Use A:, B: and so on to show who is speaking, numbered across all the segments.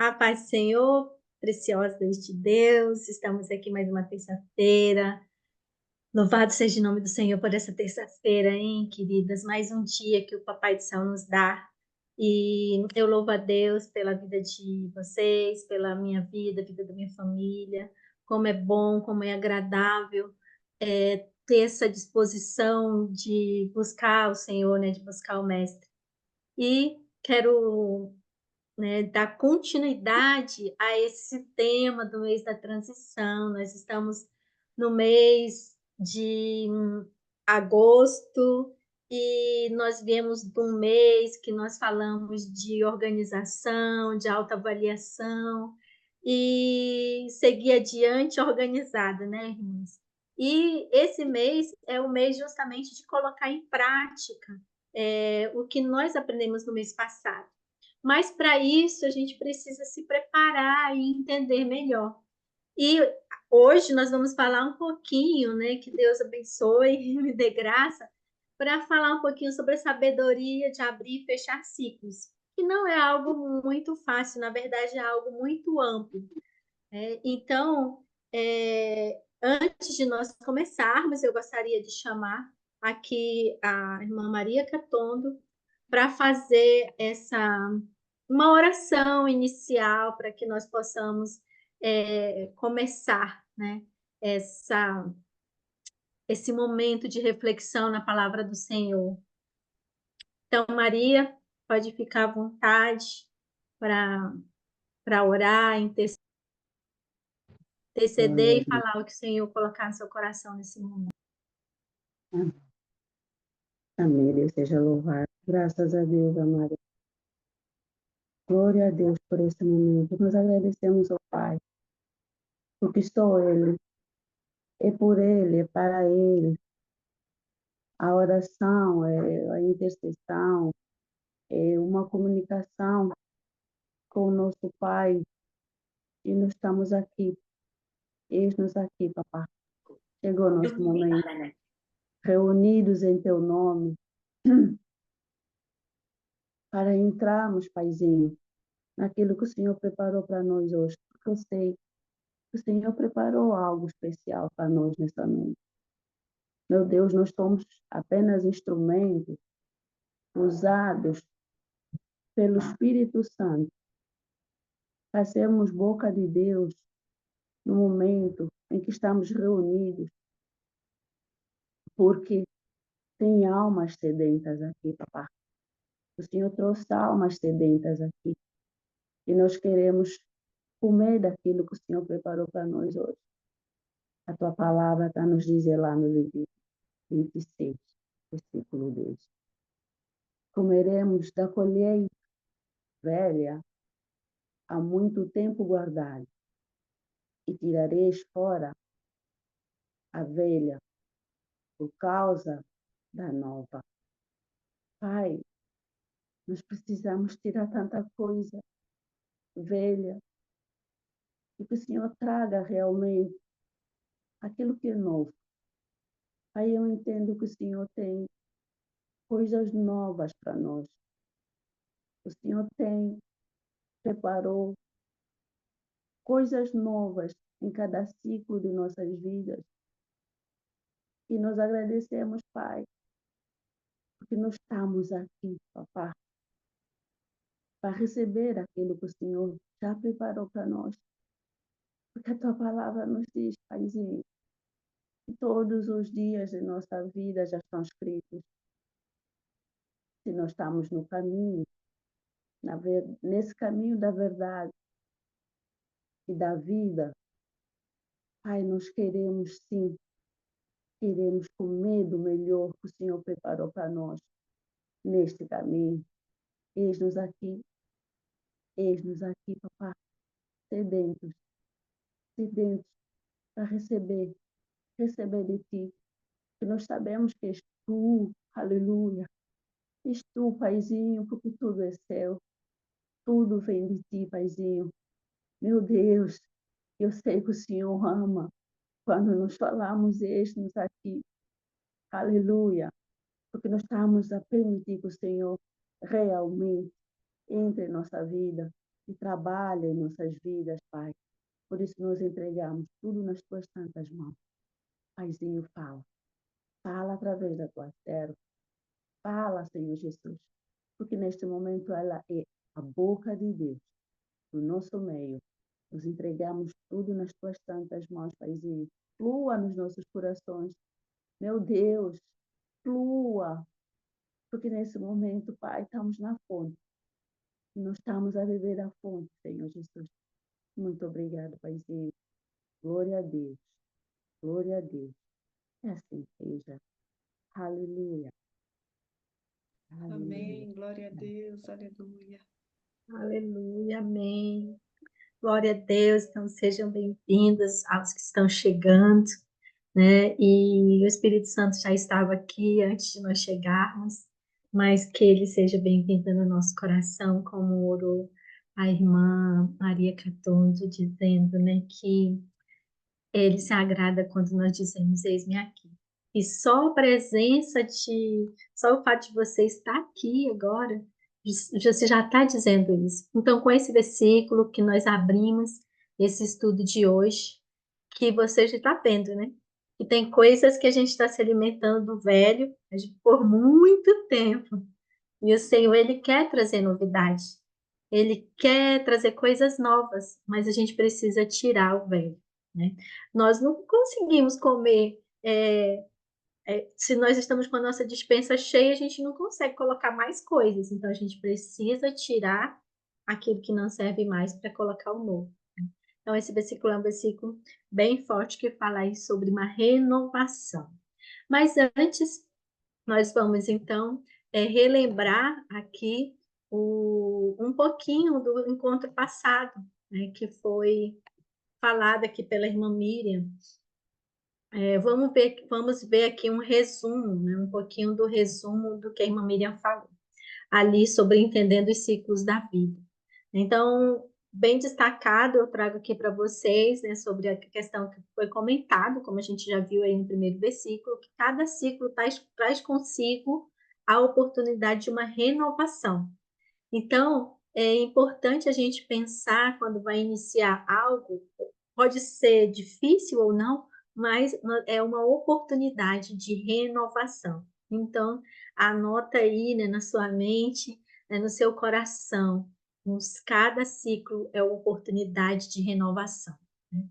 A: A paz do Senhor, preciosa de Deus, estamos aqui mais uma terça-feira. Louvado seja o nome do Senhor por essa terça-feira, hein, queridas? Mais um dia que o Papai do Céu nos dá. E eu louvo a Deus pela vida de vocês, pela minha vida, vida da minha família. Como é bom, como é agradável ter essa disposição de buscar o Senhor, né, de buscar o Mestre. E quero, né, dar continuidade a esse tema do mês da transição. Nós estamos no mês de agosto e nós viemos de um mês que nós falamos de organização, de autoavaliação e seguir adiante organizada, né, irmãos? E esse mês é o mês justamente de colocar em prática o que nós aprendemos no mês passado. Mas para isso a gente precisa se preparar e entender melhor. E hoje nós vamos falar um pouquinho, né, que Deus abençoe e me dê graça, para falar um pouquinho sobre a sabedoria de abrir e fechar ciclos, que não é algo muito fácil, na verdade é algo muito amplo. Então, antes de nós começarmos, eu gostaria de chamar aqui a irmã Maria Catondo para fazer uma oração inicial para que nós possamos começar, né, essa, esse momento de reflexão na palavra do Senhor. Então, Maria, pode ficar à vontade para orar, interceder
B: Glória a
A: e
B: Deus.
A: falar o que o Senhor colocar no seu coração nesse momento.
B: Amém. Deus seja louvado. Graças a Deus, amado. Glória a Deus por esse momento. Nós agradecemos ao Pai, porque só Ele, é por Ele, é para Ele. A oração, a intercessão, é uma comunicação com o nosso Pai. E nós estamos aqui. Eis-nos aqui, Papá. Chegou o nosso momento. Reunidos em Teu nome, para entrarmos, Paizinho, naquilo que o Senhor preparou para nós hoje. Porque eu sei que o Senhor preparou algo especial para nós nessa noite. Meu Deus, nós somos apenas instrumentos usados pelo Espírito Santo para sermos boca de Deus no momento em que estamos reunidos, porque tem almas sedentas aqui, papá. O Senhor trouxe almas sedentas aqui e nós queremos comer daquilo que o Senhor preparou para nós hoje. A tua palavra está nos dizer lá no Levítico 26, versículo 2. Comeremos da colheita velha há muito tempo guardada, e tirareis fora a velha por causa da nova. Pai, nós precisamos tirar tanta coisa velha e que o Senhor traga realmente aquilo que é novo. Pai, eu entendo que o Senhor tem coisas novas para nós. O Senhor preparou coisas novas em cada ciclo de nossas vidas. E nós agradecemos, Pai, porque nós estamos aqui, Papá, para receber aquilo que o Senhor já preparou para nós. Porque a tua palavra nos diz, Paizinho, que todos os dias de nossa vida já estão escritos. Se nós estamos no caminho, nesse caminho da verdade e da vida, Pai, nós queremos sim, queremos comer do melhor que o Senhor preparou para nós neste caminho. Eis-nos aqui, Papá, sedentos, sedentos para receber de Ti, que nós sabemos que és Tu, aleluia, és Tu, Paizinho, porque tudo é Seu, tudo vem de Ti, Paizinho. Meu Deus, eu sei que o Senhor ama quando nós falamos eis-nos aqui, aleluia, porque nós estamos a permitir que o Senhor realmente entre em nossa vida, e trabalha em nossas vidas, Pai. Por isso nós entregamos tudo nas tuas santas mãos. Paizinho, fala. Fala através da tua serva. Fala, Senhor Jesus. Porque neste momento ela é a boca de Deus no nosso meio. Nos entregamos tudo nas tuas santas mãos, Paizinho. Flua nos nossos corações. Meu Deus, flua. Porque nesse momento, Pai, estamos na fonte. E nós estamos a beber da fonte, Senhor Jesus. Muito obrigado, Paizinho. Glória a Deus. Glória a Deus. E assim seja. Aleluia. Aleluia.
C: Amém. Glória a Deus. Aleluia.
A: Aleluia, amém. Glória a Deus, então sejam bem-vindos aos que estão chegando, né? E o Espírito Santo já estava aqui antes de nós chegarmos, mas que ele seja bem-vindo no nosso coração, como orou a irmã Maria Catundo, dizendo, né, que ele se agrada quando nós dizemos, eis-me aqui. E só a presença só o fato de você estar aqui agora, você já está dizendo isso. Então, com esse versículo que nós abrimos, esse estudo de hoje, que você já está vendo, né? Que tem coisas que a gente está se alimentando do velho por muito tempo. E o Senhor, Ele quer trazer novidade. Ele quer trazer coisas novas, mas a gente precisa tirar o velho, né? Nós não conseguimos comer, se nós estamos com a nossa despensa cheia, a gente não consegue colocar mais coisas. Então, a gente precisa tirar aquilo que não serve mais para colocar o novo. Então, esse versículo é um versículo bem forte que fala aí sobre uma renovação. Mas antes, nós vamos então relembrar aqui um pouquinho do encontro passado, né, que foi falado aqui pela irmã Miriam. Vamos ver aqui um resumo, né, um pouquinho do resumo do que a irmã Miriam falou ali sobre entendendo os ciclos da vida. Então, bem destacado, eu trago aqui para vocês, né, sobre a questão que foi comentado, como a gente já viu aí no primeiro versículo, que cada ciclo traz consigo a oportunidade de uma renovação. Então, é importante a gente pensar quando vai iniciar algo, pode ser difícil ou não, mas é uma oportunidade de renovação. Então, anota aí, né, na sua mente, né, no seu coração, cada ciclo é uma oportunidade de renovação, né?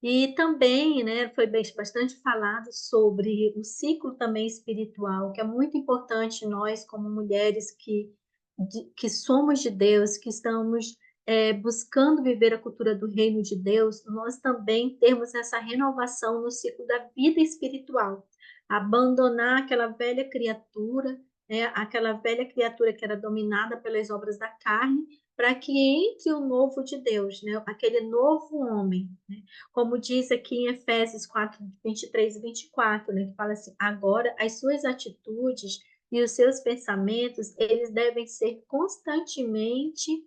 A: E também, né, foi bastante falado sobre o ciclo também espiritual, que é muito importante nós, como mulheres que somos de Deus, que estamos buscando viver a cultura do reino de Deus, nós também temos essa renovação no ciclo da vida espiritual. Abandonar aquela velha criatura que era dominada pelas obras da carne, para que entre o novo de Deus, né, aquele novo homem, né? Como diz aqui em Efésios 4, 23 e 24, né, que fala assim, agora as suas atitudes e os seus pensamentos, eles devem ser constantemente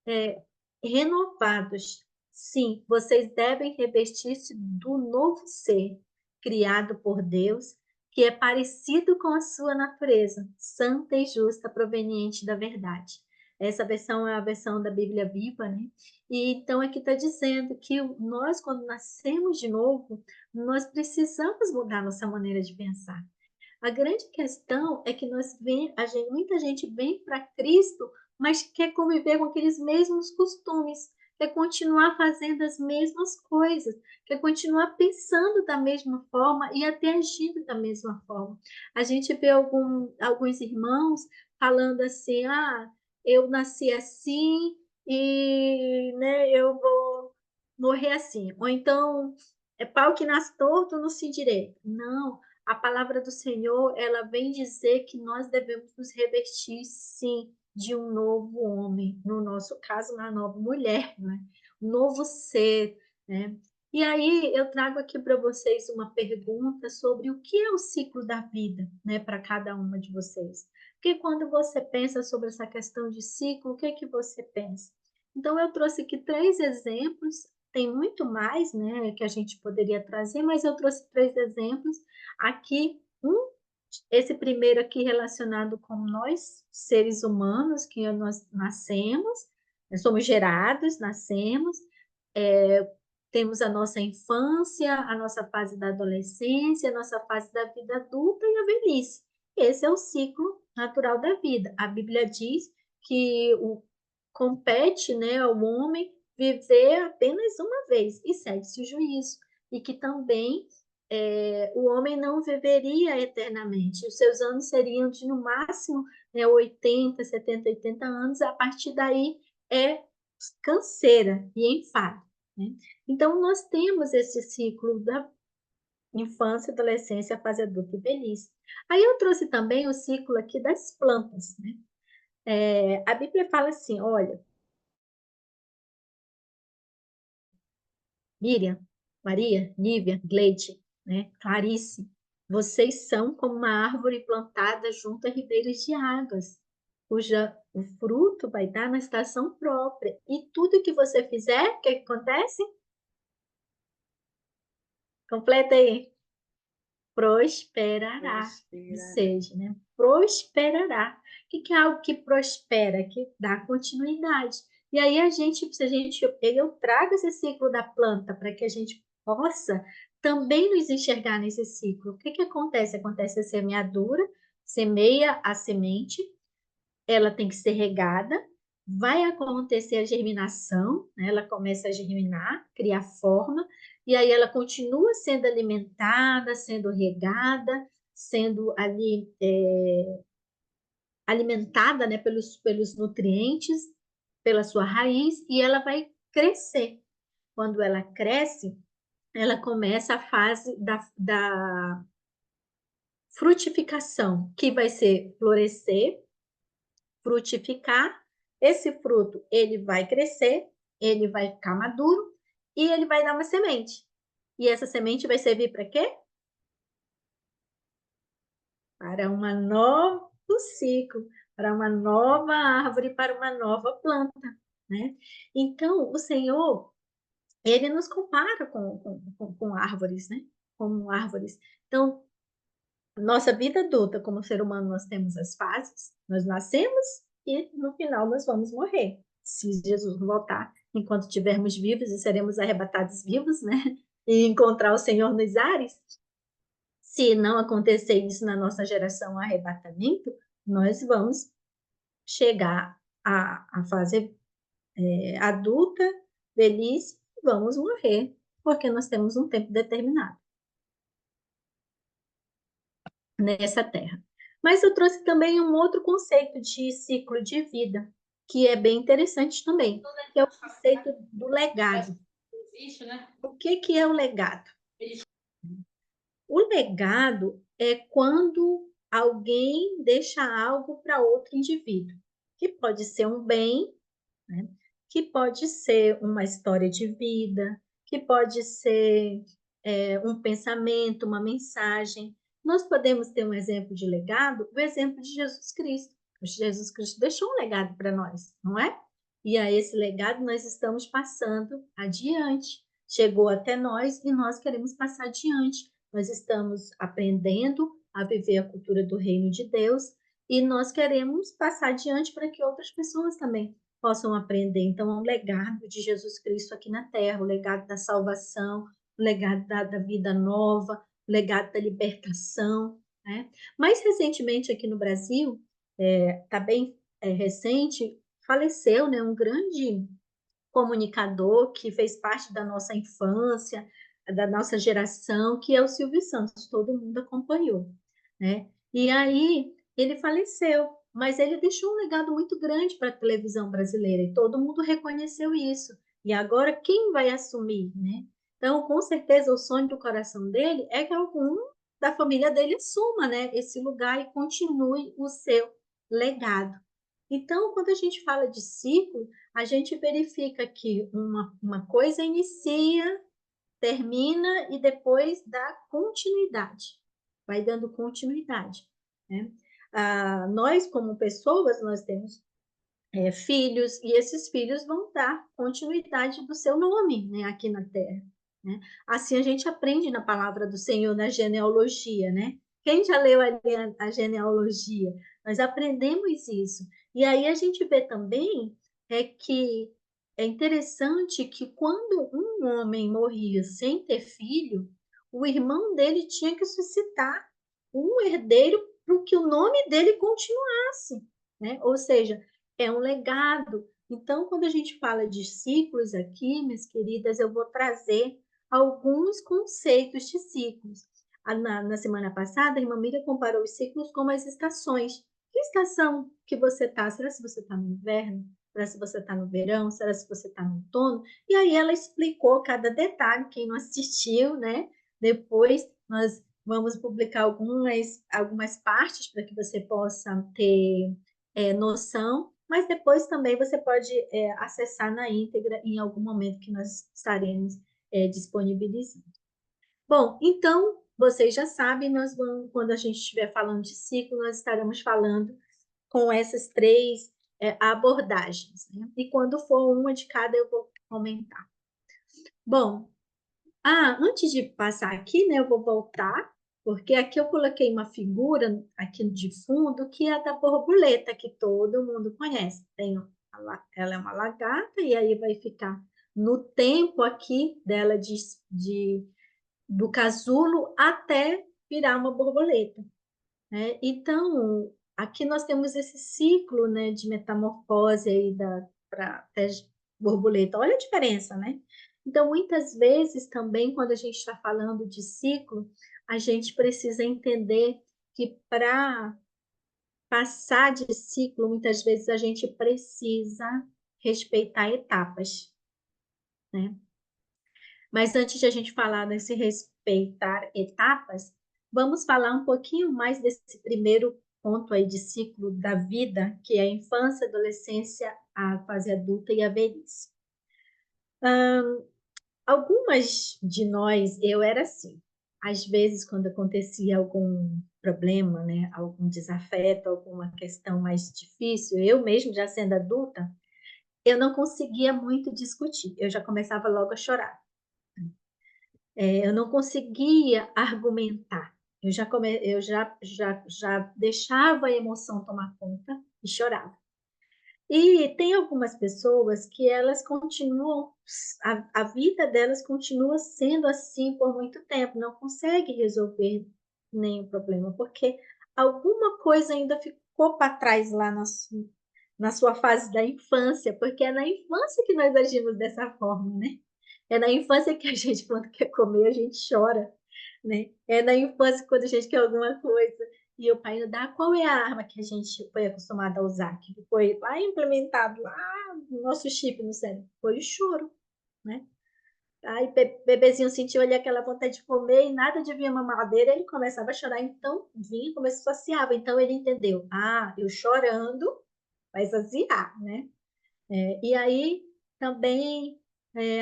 A: é, renovados. Sim, vocês devem revestir-se do novo ser, criado por Deus, que é parecido com a sua natureza, santa e justa, proveniente da verdade. Essa versão é a versão da Bíblia Viva, né? E então aqui está dizendo que nós, quando nascemos de novo, nós precisamos mudar nossa maneira de pensar. A grande questão é que muita gente vem para Cristo, mas quer conviver com aqueles mesmos costumes, quer continuar fazendo as mesmas coisas, quer continuar pensando da mesma forma e até agindo da mesma forma. A gente vê alguns irmãos falando assim, eu nasci assim e, né, eu vou morrer assim. Ou então, é pau que nasce torto, não se endireita. Não, a palavra do Senhor, ela vem dizer que nós devemos nos revestir, sim, de um novo homem, no nosso caso, uma nova mulher, né? Um novo ser, né? E aí eu trago aqui para vocês uma pergunta sobre o que é o ciclo da vida, né, para cada uma de vocês. Porque quando você pensa sobre essa questão de ciclo, o que é que você pensa? Então eu trouxe aqui 3 exemplos, tem muito mais, né, que a gente poderia trazer, mas eu trouxe 3 exemplos. Aqui, esse primeiro aqui relacionado com nós, seres humanos, que nós nascemos, Nós somos gerados, nascemos, temos a nossa infância, a nossa fase da adolescência, a nossa fase da vida adulta e a velhice. Esse é o ciclo natural da vida. A Bíblia diz que compete, né, ao homem viver apenas uma vez e segue-se o juízo. E que também o homem não viveria eternamente. Os seus anos seriam de, no máximo, 80, 70, 80 anos. A partir daí é canseira e enfado, né? Então, nós temos esse ciclo da infância, adolescência, fase adulta e velhice. Aí eu trouxe também o ciclo aqui das plantas, né? A Bíblia fala assim, olha, Miriam, Maria, Nívia, Gleide, né? Clarice, vocês são como uma árvore plantada junto a ribeiros de águas, cuja o fruto vai dar na estação própria. E tudo que você fizer, o que acontece? Completa aí. Prosperará. Ou seja, né? Prosperará. O que é algo que prospera? Que dá continuidade. E aí se a gente, eu trago esse ciclo da planta para que a gente possa também nos enxergar nesse ciclo. O que acontece? Acontece a semeadura, semeia a semente, ela tem que ser regada, vai acontecer a germinação, né? Ela começa a germinar, criar forma, e aí ela continua sendo alimentada, sendo regada, sendo ali alimentada, né, pelos nutrientes, pela sua raiz, e ela vai crescer. Quando ela cresce, ela começa a fase da frutificação, que vai ser florescer, frutificar, esse fruto ele vai crescer, ele vai ficar maduro e ele vai dar uma semente. E essa semente vai servir para quê? Para um novo ciclo, para uma nova árvore, para uma nova planta, né? Então, o Senhor, ele nos compara com árvores, né? Como árvores. Então, nossa vida adulta, como ser humano, nós temos as fases, nós nascemos e no final nós vamos morrer. Se Jesus não voltar, enquanto estivermos vivos e seremos arrebatados vivos, né? E encontrar o Senhor nos ares. Se não acontecer isso na nossa geração, arrebatamento, nós vamos chegar à fase adulta, velhice, e vamos morrer, porque nós temos um tempo determinado nessa terra. Mas eu trouxe também um outro conceito de ciclo de vida, que é bem interessante também, que é o conceito do legado. O que é o legado? O legado é quando alguém deixa algo para outro indivíduo, que pode ser um bem, né? Que pode ser uma história de vida, que pode ser um pensamento, uma mensagem. Nós podemos ter um exemplo de legado, o exemplo de Jesus Cristo. Jesus Cristo deixou um legado para nós, não é? E a esse legado nós estamos passando adiante. Chegou até nós e nós queremos passar adiante. Nós estamos aprendendo a viver a cultura do reino de Deus e nós queremos passar adiante para que outras pessoas também possam aprender. Então, é um legado de Jesus Cristo aqui na Terra, o legado da salvação, o legado da vida nova, o legado da libertação, né? Mais recentemente aqui no Brasil, está bem recente, faleceu, né, um grande comunicador que fez parte da nossa infância, da nossa geração, que é o Silvio Santos, todo mundo acompanhou, né? E aí ele faleceu, mas ele deixou um legado muito grande para a televisão brasileira e todo mundo reconheceu isso. E agora quem vai assumir, né? Então, com certeza, o sonho do coração dele é que algum da família dele assuma, né, esse lugar e continue o seu legado. Então, quando a gente fala de ciclo, a gente verifica que uma coisa inicia, termina e depois dá continuidade, vai dando continuidade, né? Nós, como pessoas, nós temos filhos, e esses filhos vão dar continuidade do seu nome, né, aqui na Terra, né? Assim a gente aprende na palavra do Senhor, na genealogia, né? Quem já leu ali a genealogia? Nós aprendemos isso. E aí a gente vê também é que é interessante que quando um homem morria sem ter filho, o irmão dele tinha que suscitar um herdeiro para que o nome dele continuasse, né? Ou seja, é um legado. Então, quando a gente fala de ciclos aqui, minhas queridas, eu vou trazer alguns conceitos de ciclos. Na semana passada, a irmã Miriam comparou os ciclos com as estações. Que estação que você está? Será se você está no inverno? Será se você está no verão? Será se você está no outono? E aí ela explicou cada detalhe, quem não assistiu, né? Depois nós vamos publicar algumas partes para que você possa ter noção, mas depois também você pode acessar na íntegra em algum momento que nós estaremos disponibilizando. Bom, então, vocês já sabem, quando a gente estiver falando de ciclo, nós estaremos falando com essas três abordagens, né? E quando for uma de cada, eu vou comentar. Bom, antes de passar aqui, né, eu vou voltar, porque aqui eu coloquei uma figura aqui de fundo, que é a da borboleta, que todo mundo conhece. Ela é uma lagarta, e aí vai ficar no tempo aqui dela do casulo até virar uma borboleta, né? Então, aqui nós temos esse ciclo, né, de metamorfose aí para até borboleta. Olha a diferença, né? Então, muitas vezes também, quando a gente está falando de ciclo, a gente precisa entender que para passar de ciclo, muitas vezes a gente precisa respeitar etapas, né? Mas antes de a gente falar nesse respeitar etapas, vamos falar um pouquinho mais desse primeiro ponto aí de ciclo da vida, que é a infância, adolescência, a fase adulta e a velhice. Algumas de nós, eu era assim, às vezes quando acontecia algum problema, né, algum desafeto, alguma questão mais difícil, eu mesmo já sendo adulta, eu não conseguia muito discutir, eu já começava logo a chorar. Eu não conseguia argumentar. Eu já deixava a emoção tomar conta e chorava. E tem algumas pessoas que elas continuam, a vida delas continua sendo assim por muito tempo, não consegue resolver nenhum problema, porque alguma coisa ainda ficou para trás lá na sua fase da infância, porque é na infância que nós agimos dessa forma, né? É na infância que a gente, quando quer comer, a gente chora, né? É na infância quando a gente quer alguma coisa e o pai não dá. Qual é a arma que a gente foi acostumado a usar, que foi lá implementado lá no nosso chip no cérebro? Foi o choro, né? Aí bebezinho sentiu ali aquela vontade de comer e nada de vir a mamadeira, ele começava a chorar, então vinha, começou a saciar, então ele entendeu, eu chorando vai saciar, né? E aí também,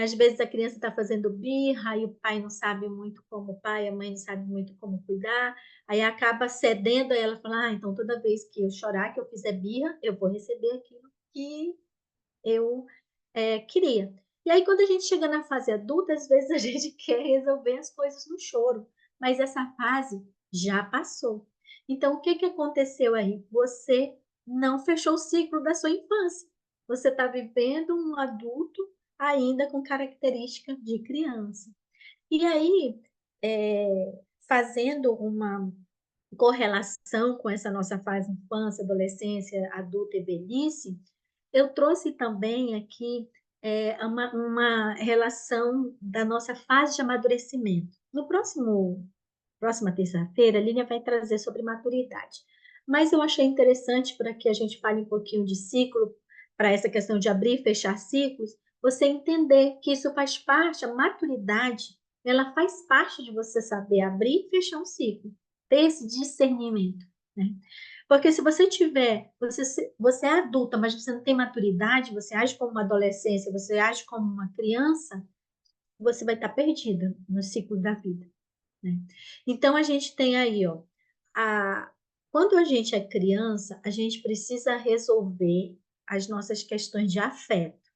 A: às vezes a criança está fazendo birra e o pai não sabe muito como, o pai, a mãe não sabe muito como cuidar, aí acaba cedendo, aí ela fala, então toda vez que eu chorar, que eu fizer birra, eu vou receber aquilo que eu queria. E aí quando a gente chega na fase adulta, às vezes a gente quer resolver as coisas no choro, mas essa fase já passou. Então o que que aconteceu aí? Você não fechou o ciclo da sua infância. Você está vivendo um adulto ainda com característica de criança. E aí, fazendo uma correlação com essa nossa fase infância, adolescência, adulta e velhice, eu trouxe também aqui uma relação da nossa fase de amadurecimento. No próxima terça-feira, a Línia vai trazer sobre maturidade. Mas eu achei interessante para que a gente fale um pouquinho de ciclo, para essa questão de abrir e fechar ciclos, você entender que isso faz parte, a maturidade, ela faz parte de você saber abrir e fechar um ciclo, ter esse discernimento, né? Porque se você tiver, você é adulta, mas você não tem maturidade, você age como uma adolescência, você age como uma criança, você vai estar perdida no ciclo da vida, né? Então a gente tem aí, ó, quando a gente é criança, a gente precisa resolver as nossas questões de afeto.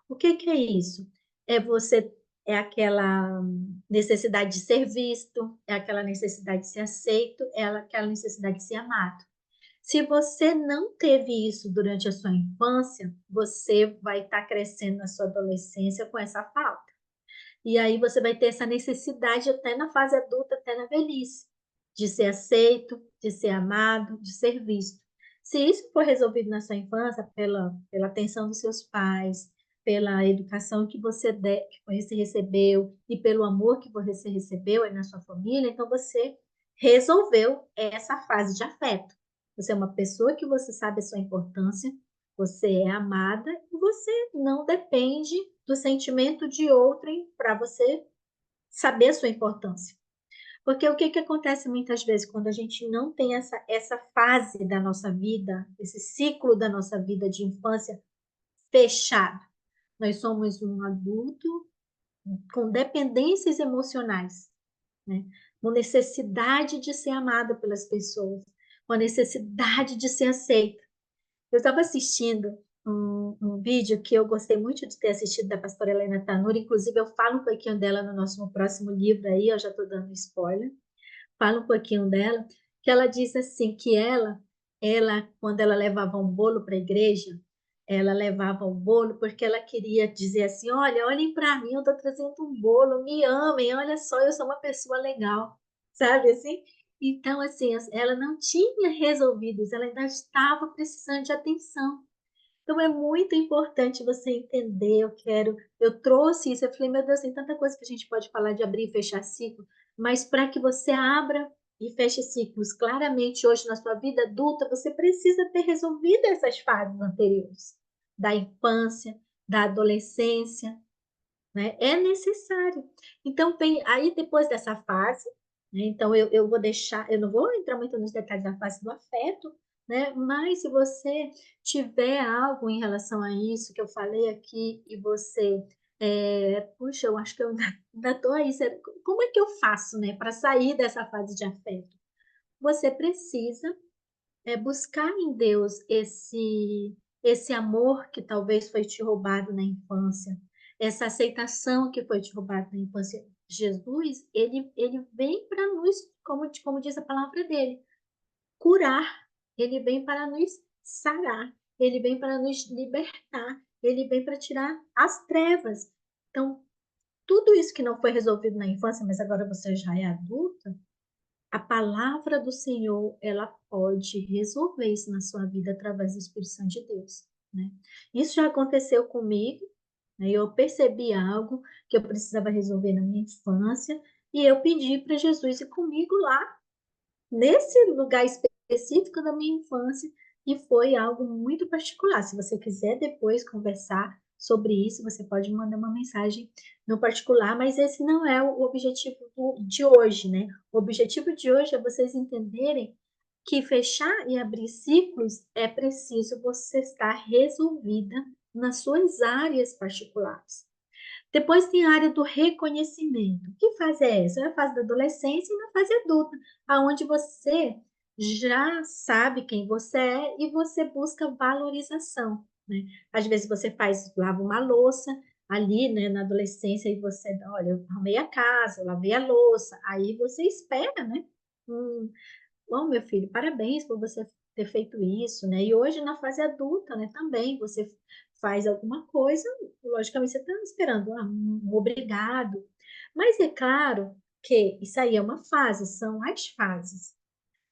A: O que que é isso? É aquela necessidade de ser visto, é aquela necessidade de ser aceito, é aquela necessidade de ser amado. Se você não teve isso durante a sua infância, você vai estar crescendo na sua adolescência com essa falta. E aí você vai ter essa necessidade até na fase adulta, até na velhice, de ser aceito, de ser amado, de ser visto. Se isso for resolvido na sua infância, pela atenção dos seus pais, pela educação que você recebeu e pelo amor que você recebeu aí na sua família, então você resolveu essa fase de afeto. Você é uma pessoa que você sabe a sua importância, você é amada e você não depende do sentimento de outrem para você saber a sua importância. Porque o que que acontece muitas vezes quando a gente não tem essa fase da nossa vida, esse ciclo da nossa vida de infância fechado? Nós somos um adulto com dependências emocionais, né? Uma necessidade de ser amado pelas pessoas, uma necessidade de ser aceito. Eu estava assistindo um vídeo que eu gostei muito de ter assistido da pastora Helena Tanuri, inclusive eu falo um pouquinho dela no nosso próximo livro aí, eu já estou dando spoiler, falo um pouquinho dela, que ela diz assim, que ela quando ela levava um bolo para a igreja, ela levava o bolo porque ela queria dizer assim, olha, olhem para mim, eu estou trazendo um bolo, me amem, olha só, eu sou uma pessoa legal, sabe assim? Então, assim, ela não tinha resolvido isso, ela ainda estava precisando de atenção. Então é muito importante você entender, eu trouxe isso, eu falei, meu Deus, tem tanta coisa que a gente pode falar de abrir e fechar ciclo, mas para que você abra e feche ciclos claramente hoje na sua vida adulta, você precisa ter resolvido essas fases anteriores, da infância, da adolescência, né? É necessário. Então, aí depois dessa fase, né? Então eu vou deixar, eu não vou entrar muito nos detalhes da fase do afeto, né? Mas se você tiver algo em relação a isso que eu falei aqui e você, puxa, eu acho que eu ainda estou aí, como é que eu faço, né, para sair dessa fase de afeto? Você precisa buscar em Deus esse amor que talvez foi te roubado na infância, essa aceitação que foi te roubada na infância. Jesus, ele vem para nos, como diz a palavra dele, curar. Ele vem para nos sarar. Ele vem para nos libertar. Ele vem para tirar as trevas. Então, tudo isso que não foi resolvido na infância, mas agora você já é adulta, a palavra do Senhor, ela pode resolver isso na sua vida através do Espírito Santo de Deus, né? Isso já aconteceu comigo, né? Eu percebi algo que eu precisava resolver na minha infância e eu pedi para Jesus ir comigo lá, nesse lugar específico da minha infância, e foi algo muito particular. Se você quiser depois conversar sobre isso, você pode mandar uma mensagem no particular, mas esse não é o objetivo de hoje, né? O objetivo de hoje é vocês entenderem que fechar e abrir ciclos é preciso você estar resolvida nas suas áreas particulares. Depois tem a área do reconhecimento. Que fase é essa? É a fase da adolescência e na fase adulta, aonde você já sabe quem você é e você busca valorização, né? Às vezes você lava uma louça ali, né, na adolescência e você, olha, eu arrumei a casa, eu lavei a louça, aí você espera, né? Bom, meu filho, parabéns por você ter feito isso, né? E hoje na fase adulta, né, também você faz alguma coisa, logicamente você está esperando um obrigado. Mas é claro que isso aí é uma fase, são as fases,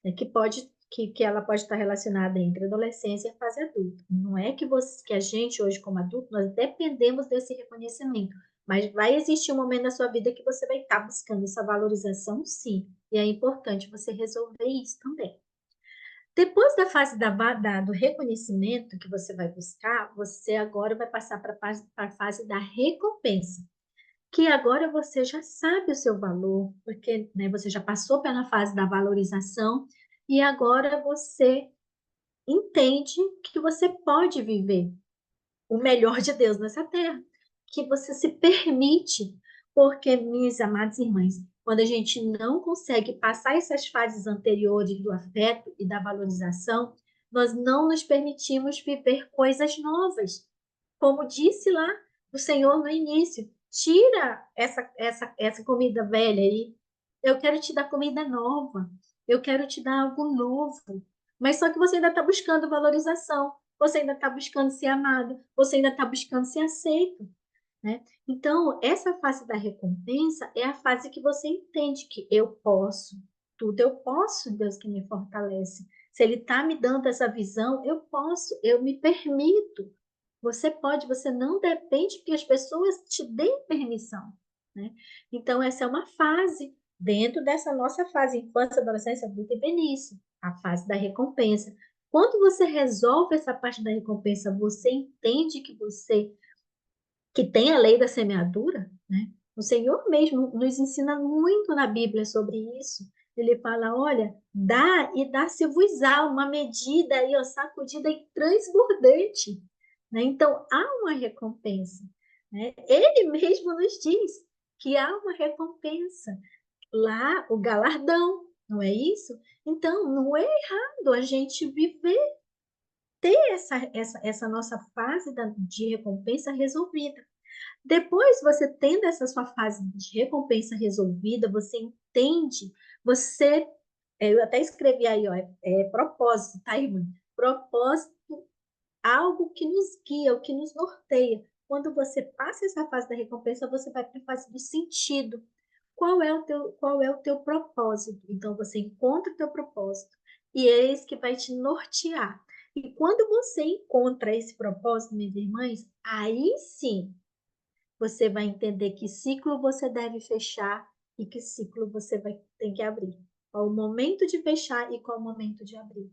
A: né, que ela pode estar relacionada entre a adolescência e a fase adulta. Não é que a gente hoje como adulto nós dependemos desse reconhecimento, mas vai existir um momento na sua vida que você vai estar buscando essa valorização, sim. E é importante você resolver isso também. Depois da fase do reconhecimento que você vai buscar, você agora vai passar para a fase da recompensa, que agora você já sabe o seu valor, porque, né, você já passou pela fase da valorização e agora você entende que você pode viver o melhor de Deus nessa terra, que você se permite, porque, minhas amadas irmãs, quando a gente não consegue passar essas fases anteriores do afeto e da valorização, nós não nos permitimos viver coisas novas. Como disse lá o Senhor no início, tira essa comida velha aí, eu quero te dar comida nova, eu quero te dar algo novo, Mas só que você ainda está buscando valorização, você ainda está buscando ser amado, você ainda está buscando ser aceito, né? Então, essa fase da recompensa é a fase que você entende que eu posso, tudo eu posso, Deus que me fortalece. Se Ele está me dando essa visão, eu posso, eu me permito. Você pode, você não depende que as pessoas te deem permissão, né? Então, essa é uma fase dentro dessa nossa fase, infância, adolescência, adulta e velhice, a fase da recompensa. Quando você resolve essa parte da recompensa, você entende que tem a lei da semeadura, né? O Senhor mesmo nos ensina muito na Bíblia sobre isso. Ele fala, olha, dá e dá-se-vos-á uma medida aí, ó, sacudida e transbordante, né? Então, há uma recompensa, né? Ele mesmo nos diz que há uma recompensa. Lá, o galardão, não é isso? Então, não é errado a gente viver, ter essa nossa fase de recompensa resolvida. Depois, você tendo essa sua fase de recompensa resolvida, você entende, você, eu até escrevi aí, ó, propósito, tá, irmã? Propósito, algo que nos guia, o que nos norteia. Quando você passa essa fase da recompensa, você vai para a fase do sentido. Qual é o teu propósito? Então, você encontra o teu propósito e é esse que vai te nortear. E quando você encontra esse propósito, minhas irmãs, aí sim, você vai entender que ciclo você deve fechar e que ciclo você vai ter que abrir. Qual o momento de fechar e qual o momento de abrir.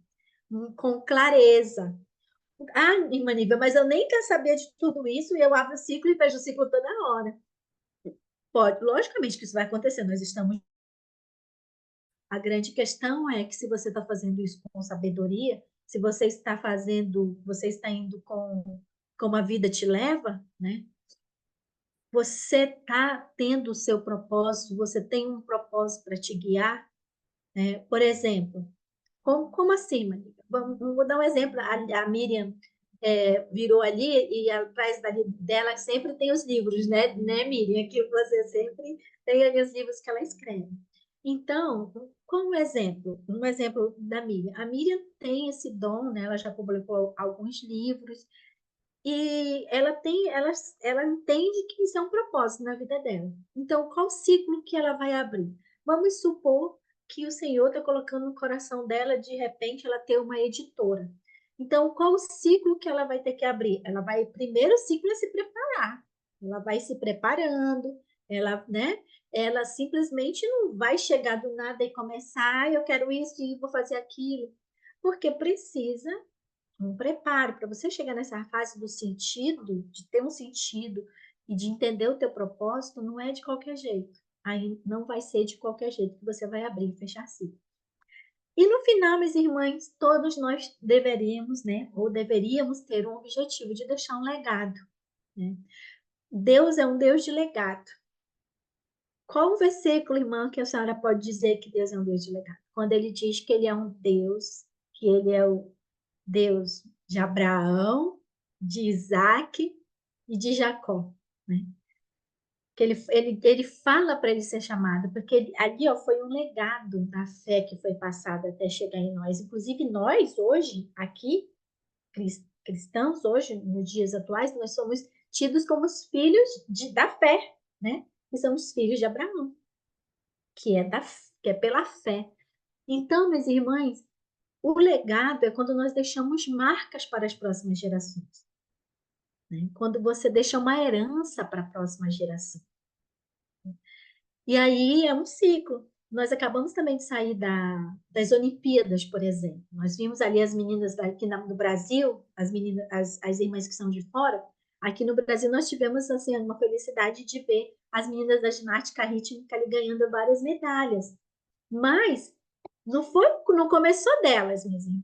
A: Com clareza. Ah, irmã Nívia, mas eu nem quero saber de tudo isso e eu abro o ciclo e fecho o ciclo toda hora. Pode, logicamente que isso vai acontecer, nós estamos. A grande questão é que se você está fazendo isso com sabedoria, se você está fazendo, você está indo com como a vida te leva, né? Você está tendo o seu propósito, você tem um propósito para te guiar, né? Por exemplo, como assim, Maria? Vou dar um exemplo. A Miriam virou ali e atrás dela sempre tem os livros, né, Miriam? Que você sempre tem ali os livros que ela escreve. Então, como um exemplo da Miriam. A Miriam tem esse dom, né? Ela já publicou alguns livros, e ela entende que isso é um propósito na vida dela. Então, qual ciclo que ela vai abrir? Vamos supor que o Senhor está colocando no coração dela, de repente, ela ter uma editora. Então, qual o ciclo que ela vai ter que abrir? Ela vai, primeiro ciclo é se preparar. Ela vai se preparando, ela, né? Ela simplesmente não vai chegar do nada e começar, eu quero isso e vou fazer aquilo, porque precisa um preparo para você chegar nessa fase do sentido, de ter um sentido e de entender o teu propósito, não é de qualquer jeito. Aí não vai ser de qualquer jeito que você vai abrir e fechar ciclo. E no final, minhas irmãs, todos nós deveríamos, né, ou deveríamos ter um objetivo de deixar um legado, né? Deus é um Deus de legado. Qual o versículo, irmã, que a senhora pode dizer que Deus é um Deus de legado? Quando ele diz que ele é um Deus, que ele é o Deus de Abraão, de Isaac e de Jacó, né? Que ele fala para ele ser chamado, porque ali, ó, foi um legado da fé que foi passada até chegar em nós. Inclusive, nós, hoje, aqui, cristãos, hoje, nos dias atuais, nós somos tidos como os filhos da fé, né? E somos filhos de Abraão, que é, que é pela fé. Então, minhas irmãs, o legado é quando nós deixamos marcas para as próximas gerações, né? Quando você deixa uma herança para a próxima geração. E aí é um ciclo. Nós acabamos também de sair das Olimpíadas, por exemplo. Nós vimos ali as meninas aqui no Brasil, as meninas, as irmãs que são de fora. Aqui no Brasil nós tivemos assim uma felicidade de ver as meninas da ginástica rítmica ali ganhando várias medalhas. Mas não começou delas, minhas irmãs.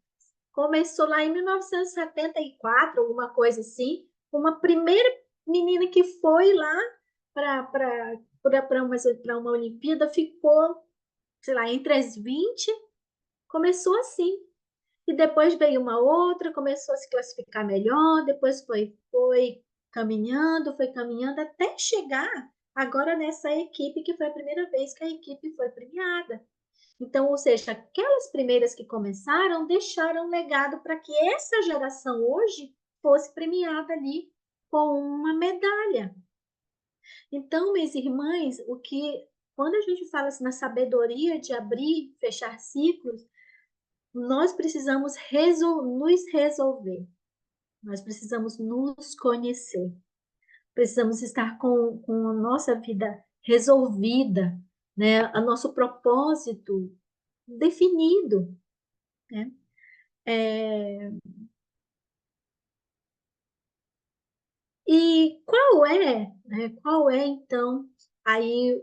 A: Começou lá em 1974, alguma coisa assim, uma primeira menina que foi lá para uma Olimpíada, ficou, sei lá, entre as 20, começou assim. E depois veio uma outra, começou a se classificar melhor, depois foi foi caminhando até chegar agora nessa equipe, que foi a primeira vez que a equipe foi premiada. Então, ou seja, aquelas primeiras que começaram deixaram um legado para que essa geração hoje fosse premiada ali com uma medalha. Então, minhas irmãs, quando a gente fala assim, na sabedoria de abrir e fechar ciclos, nós precisamos nos resolver, nós precisamos nos conhecer, precisamos estar com a nossa vida resolvida, né? O nosso propósito definido, né? E qual é então aí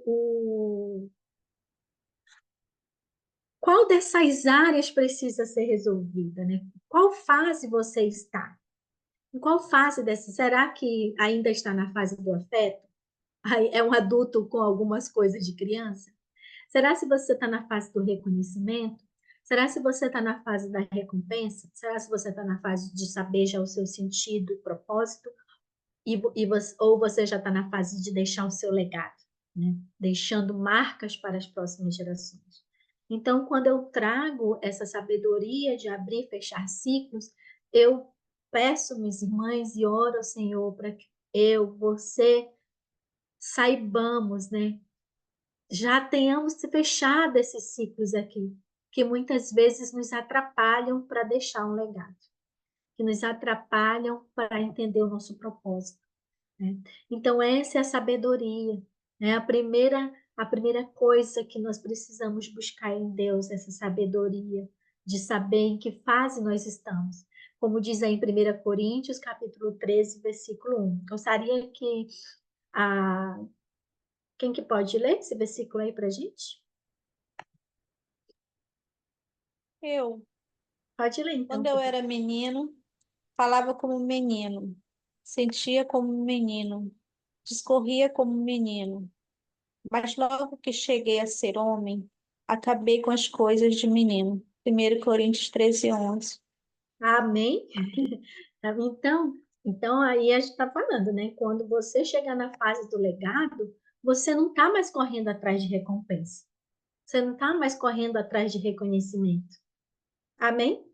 A: qual dessas áreas precisa ser resolvida, né? Qual fase você está? Em qual fase dessa? Será que ainda está na fase do afeto? Aí é um adulto com algumas coisas de criança? Será se você está na fase do reconhecimento? Será se você está na fase da recompensa? Será se você está na fase de saber já o seu sentido, propósito? Ou você já está na fase de deixar o seu legado, né? Deixando marcas para as próximas gerações. Então, quando eu trago essa sabedoria de abrir e fechar ciclos, eu peço, minhas irmãs, e oro ao Senhor para que você, saibamos, né? Já tenhamos fechado esses ciclos aqui, que muitas vezes nos atrapalham para deixar um legado, que nos atrapalham para entender o nosso propósito, né? Então, essa é a sabedoria, né? A primeira coisa que nós precisamos buscar em Deus, essa sabedoria de saber em que fase nós estamos. Como diz aí em 1 Coríntios, capítulo 13, versículo 1. Gostaria que quem que pode ler esse versículo aí para a gente?
D: Eu,
A: Pode ler, então,
D: quando
A: por
D: eu
A: favor.
D: era menino, falava como menino, sentia como menino, discorria como menino. Mas logo que cheguei a ser homem, acabei com as coisas de menino. 1 Coríntios 13:11.
A: Amém? Então, aí a gente está falando, né? Quando você chegar na fase do legado, você não está mais correndo atrás de recompensa. Você não está mais correndo atrás de reconhecimento. Amém?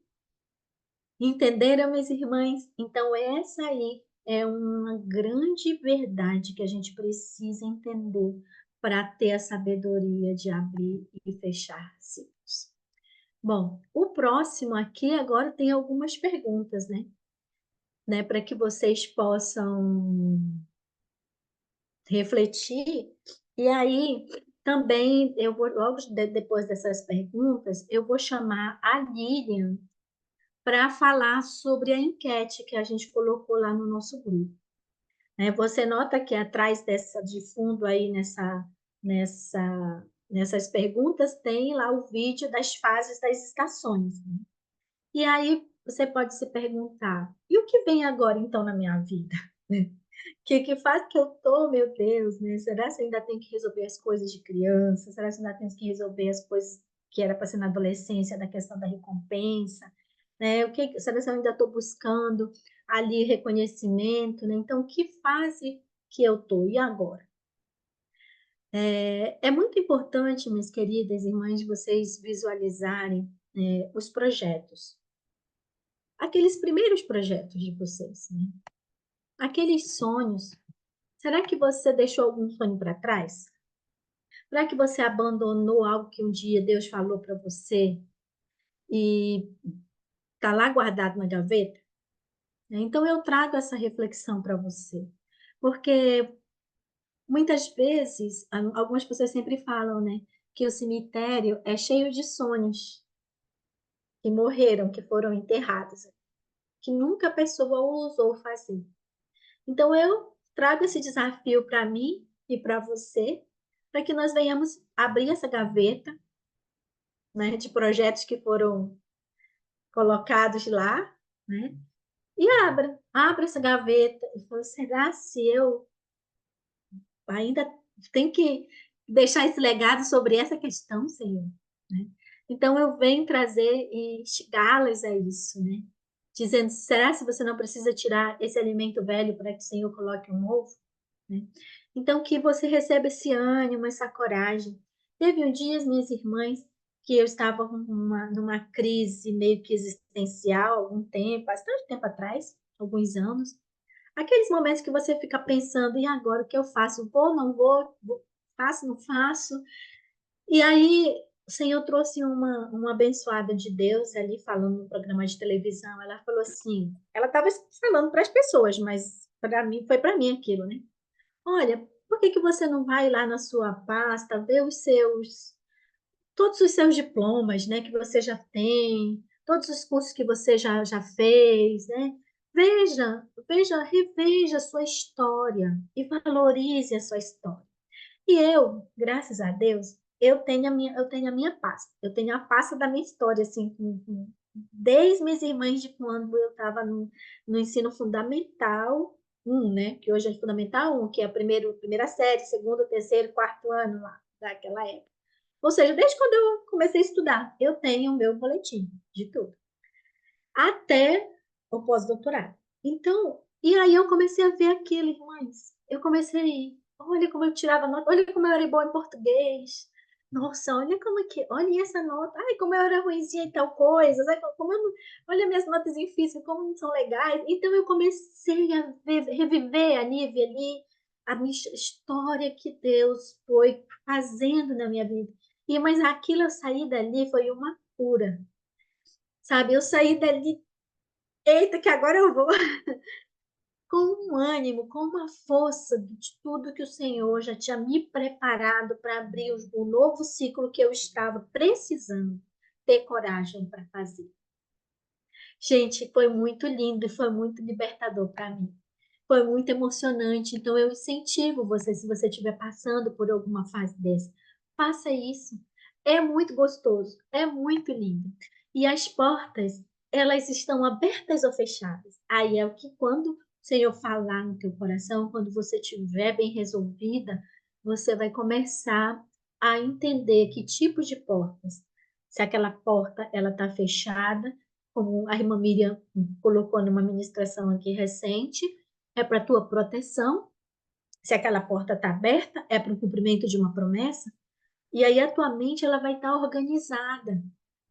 A: Entenderam, minhas irmãs? Então, essa aí é uma grande verdade que a gente precisa entender para ter a sabedoria de abrir e fechar ciclos. Bom, o próximo aqui agora tem algumas perguntas, né, para que vocês possam refletir. E aí, também, eu vou, logo depois dessas perguntas, eu vou chamar a Lilian para falar sobre a enquete que a gente colocou lá no nosso grupo. Você nota que atrás de fundo aí nessas perguntas tem lá o vídeo das fases das estações, né? E aí você pode se perguntar, e o que vem agora então na minha vida? Que faz que eu tô, meu Deus, né? Será que eu ainda tenho que resolver as coisas de criança? Será que eu ainda tenho que resolver as coisas que era para ser na adolescência, da questão da recompensa, né? Será que eu ainda estou buscando ali reconhecimento, né? Então, que fase que eu tô? E agora? É muito importante, minhas queridas irmãs, vocês visualizarem os projetos, aqueles primeiros projetos de vocês, né? Aqueles sonhos. Será que você deixou algum sonho para trás? Será que você abandonou algo que um dia Deus falou para você e está lá guardado na gaveta? Então eu trago essa reflexão para você, porque muitas vezes algumas pessoas sempre falam, né, que o cemitério é cheio de sonhos que morreram, que foram enterrados, que nunca a pessoa ousou fazer. Então eu trago esse desafio para mim e para você, para que nós venhamos abrir essa gaveta, né, de projetos que foram colocados lá, né? E abra essa gaveta e fala, será se eu ainda tenho que deixar esse legado sobre essa questão, Senhor? Né? Então eu venho trazer e instigá-las a isso, né? Dizendo, será se você não precisa tirar esse alimento velho para que o Senhor coloque um novo? Né? Então que você receba esse ânimo, essa coragem. Teve um dia, minhas irmãs, que eu estava numa crise meio que existencial, há algum tempo, bastante tempo atrás, alguns anos. Aqueles momentos que você fica pensando, e agora o que eu faço? Vou, não vou, faço, não faço? E aí, o Senhor trouxe uma abençoada de Deus ali, falando no programa de televisão. Ela falou assim, ela estava falando para as pessoas, mas para mim, foi para mim aquilo, né? Olha, por que que você não vai lá na sua pasta, ver todos os seus diplomas, né, que você já tem, todos os cursos que você já fez, né? Reveja a sua história e valorize a sua história. E eu, graças a Deus, eu tenho a minha pasta. Eu tenho a pasta da minha história, assim, desde minhas irmãs de quando eu estava no ensino fundamental 1, né? Que hoje é fundamental 1, que é a primeira série, segundo, terceiro, quarto ano lá, daquela época. Ou seja, desde quando eu comecei a estudar, eu tenho o meu boletim de tudo. Até o pós-doutorado. Então, e aí eu comecei a ver aquilo, irmãs. Eu comecei, olha como eu tirava nota, olha como eu era boa em português. Nossa, olha como é que, olha essa nota. Ai, como eu era ruimzinha em tal coisa. Ai, como eu não, olha minhas notas em física, como não são legais. Então eu comecei a reviver a Nívia ali, a minha história que Deus foi fazendo na minha vida. E mas aquilo eu saí dali foi uma cura. Sabe, eu saí dali, eita, que agora eu vou, com um ânimo, com uma força de tudo que o Senhor já tinha me preparado para abrir o novo ciclo que eu estava precisando ter coragem para fazer. Gente, foi muito lindo e foi muito libertador para mim. Foi muito emocionante. Então, eu incentivo você, se você estiver passando por alguma fase dessa, faça isso. É muito gostoso, é muito lindo. E as portas, elas estão abertas ou fechadas. Aí é o que quando o Senhor falar no teu coração, quando você estiver bem resolvida, você vai começar a entender que tipo de portas. Se aquela porta ela está fechada, como a irmã Miriam colocou numa ministração aqui recente, é para a tua proteção. Se aquela porta está aberta, é para o cumprimento de uma promessa. E aí a tua mente ela vai estar organizada.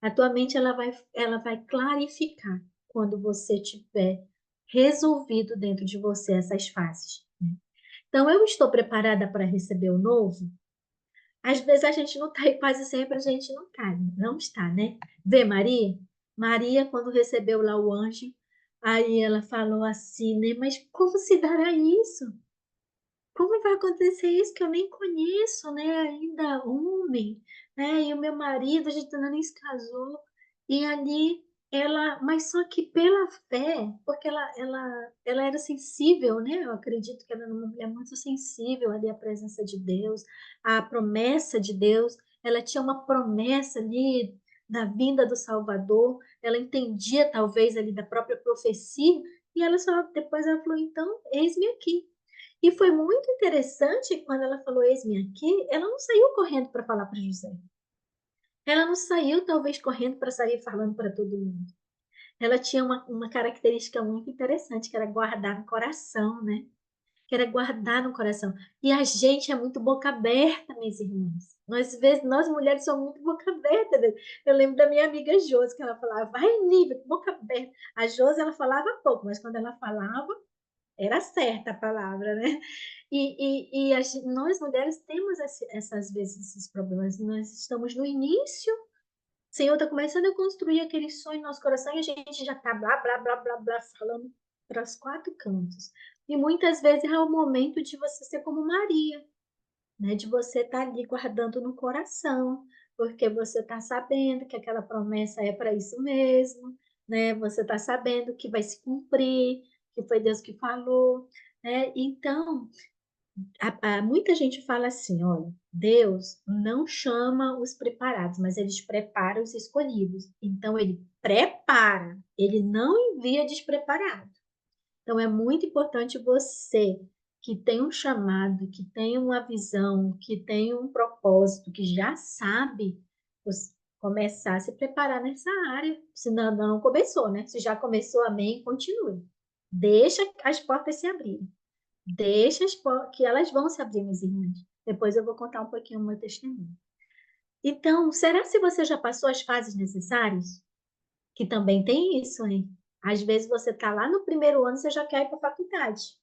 A: A tua mente ela vai clarificar quando você tiver resolvido dentro de você essas fases. Né? Então, eu estou preparada para receber o novo? Às vezes a gente não está e quase sempre a gente não está, né? Vê Maria? Maria, quando recebeu lá o anjo, aí ela falou assim, né? Mas como se dará isso? Como vai acontecer isso que eu nem conheço, né? Ainda homem, né? E o meu marido, a gente ainda nem se casou. E ali mas só que pela fé, porque ela era sensível, né? Eu acredito que ela era uma mulher muito sensível ali à presença de Deus, à promessa de Deus. Ela tinha uma promessa ali da vinda do Salvador. Ela entendia talvez ali da própria profecia. E ela só depois ela falou, então, eis-me aqui. E foi muito interessante quando ela falou eis-me aqui, ela não saiu correndo para falar para José. Ela não saiu talvez correndo para sair falando para todo mundo. Ela tinha uma característica muito interessante, que era guardar no coração, né? Que era guardar no coração. E a gente é muito boca aberta, minhas irmãs. Nós mulheres somos muito boca aberta. Né? Eu lembro da minha amiga Josi, que ela falava, vai, Nívia, boca aberta. A Josi, ela falava pouco, mas quando ela falava, era certa a palavra, né? Nós mulheres temos essas vezes esses problemas. Nós estamos no início, o Senhor está começando a construir aquele sonho no nosso coração e a gente já está blá, blá, blá, blá, blá, falando para os quatro cantos. E muitas vezes é o momento de você ser como Maria, né? De você estar ali guardando no coração, porque você está sabendo que aquela promessa é para isso mesmo, né? Você está sabendo que vai se cumprir, que foi Deus que falou, né? Então, muita gente fala assim, olha, Deus não chama os preparados, mas ele prepara os escolhidos. Então, ele prepara, ele não envia despreparado. Então, é muito importante você que tem um chamado, que tem uma visão, que tem um propósito, que já sabe, começar a se preparar nessa área. Se não começou, né? Se já começou, amém, continue. Deixa as portas se abrirem. Deixa que elas vão se abrir, minhas irmãs. Depois eu vou contar um pouquinho o meu testemunho. Então, será se você já passou as fases necessárias? Que também tem isso, hein? Às vezes você está lá no primeiro ano, você já quer ir para a faculdade.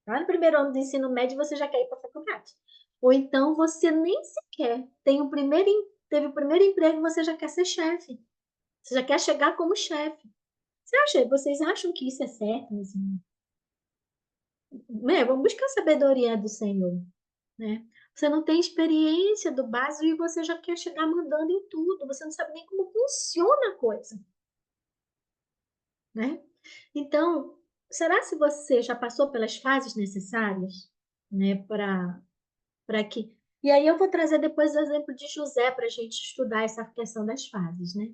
A: Lá no primeiro ano do ensino médio, você já quer ir para a faculdade. Ou então você nem sequer teve o primeiro emprego e você já quer ser chefe. Você já quer chegar como chefe. Vocês acham que isso é certo, meus irmãos? Vamos buscar a sabedoria do Senhor, né? Você não tem experiência do básico e você já quer chegar mandando em tudo. Você não sabe nem como funciona a coisa, né? Então, será se você já passou pelas fases necessárias, né, para que... E aí eu vou trazer depois o exemplo de José para a gente estudar essa questão das fases, né?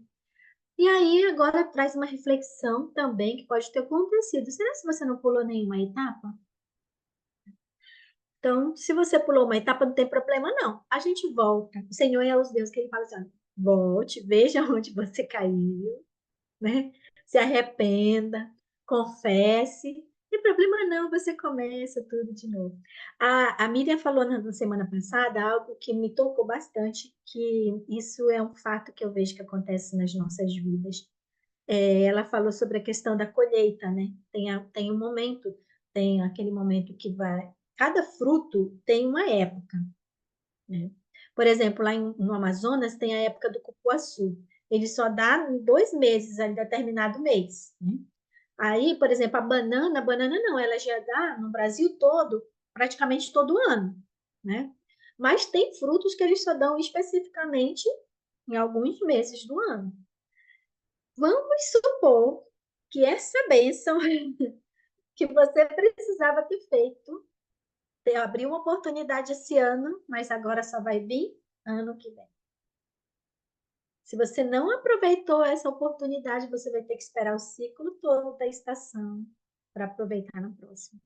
A: E aí agora traz uma reflexão também que pode ter acontecido. Será se você não pulou nenhuma etapa? Então, se você pulou uma etapa, não tem problema, não. A gente volta. O Senhor é os Deus que ele fala assim: olha, volte, veja onde você caiu, né? Se arrependa, confesse. Não tem problema não, você começa tudo de novo. A Miriam falou na semana passada algo que me tocou bastante, que isso é um fato que eu vejo que acontece nas nossas vidas. Ela falou sobre a questão da colheita, né? Tem um momento, tem aquele momento que vai... Cada fruto tem uma época, né? Por exemplo, no Amazonas tem a época do cupuaçu. Ele só dá em 2 meses, em determinado mês, né? Aí, por exemplo, a banana não, ela já dá no Brasil todo, praticamente todo ano, né? Mas tem frutos que eles só dão especificamente em alguns meses do ano. Vamos supor que essa bênção que você precisava ter feito, abriu uma oportunidade esse ano, mas agora só vai vir ano que vem. Se você não aproveitou essa oportunidade, você vai ter que esperar o ciclo todo da estação para aproveitar no próximo.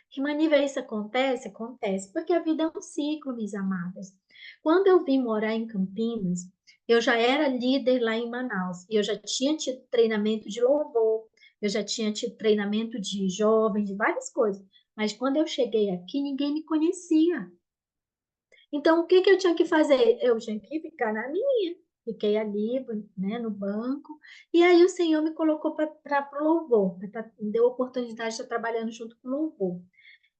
A: Que maneira isso acontece? Acontece porque a vida é um ciclo, minhas amadas. Quando eu vim morar em Campinas, eu já era líder lá em Manaus e eu já tinha tido treinamento de louvor, eu já tinha tido treinamento de jovens, de várias coisas. Mas quando eu cheguei aqui, ninguém me conhecia. Então, o que que eu tinha que fazer? Eu tinha que ficar na minha. Fiquei ali, né, no banco. E aí o Senhor me colocou para o louvor, me deu a oportunidade de estar trabalhando junto com o louvor.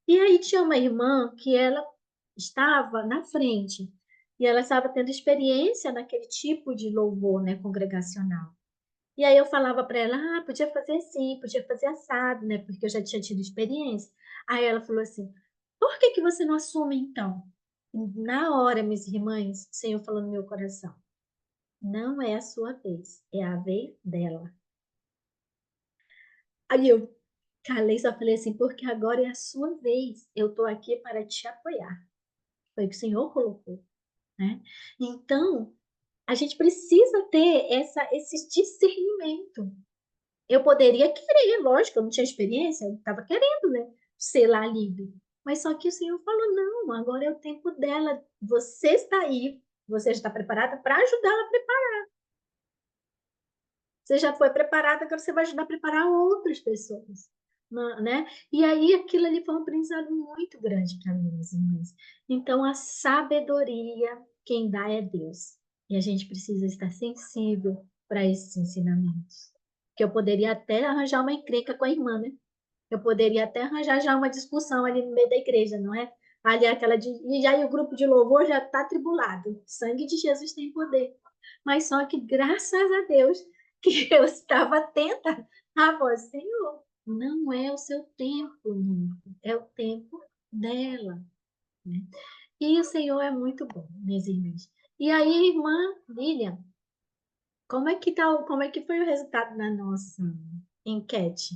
A: E aí tinha uma irmã que ela estava na frente e ela estava tendo experiência naquele tipo de louvor, né, congregacional. E aí eu falava para ela, podia fazer assim, podia fazer assado, né, porque eu já tinha tido experiência. Aí ela falou assim, por que que você não assume então? Na hora, minhas irmãs, o Senhor falou no meu coração, não é a sua vez, é a vez dela. Aí eu calei, só falei assim, porque agora é a sua vez, eu estou aqui para te apoiar. Foi o que o Senhor colocou, né? Então, a gente precisa ter esse discernimento. Eu poderia querer, lógico, eu não tinha experiência, eu estava querendo, né, ser lá livre. Mas só que o Senhor falou, não, agora é o tempo dela. Você está aí, você já está preparada para ajudá-la a preparar. Você já foi preparada, agora você vai ajudar a preparar outras pessoas, né? E aí aquilo ali foi um aprendizado muito grande para mim, minhas irmãs. Então a sabedoria quem dá é Deus. E a gente precisa estar sensível para esses ensinamentos. Que eu poderia até arranjar uma encrenca com a irmã, né? Eu poderia até arranjar já uma discussão ali no meio da igreja, não é? Ali aquela de... E já o grupo de louvor já está atribulado. O sangue de Jesus tem poder. Mas só que, graças a Deus, que eu estava atenta à voz, Senhor, não é o seu tempo, é o tempo dela, né? E o Senhor é muito bom, minhas irmãs. E aí, irmã Lilian, como é que foi o resultado da nossa enquete?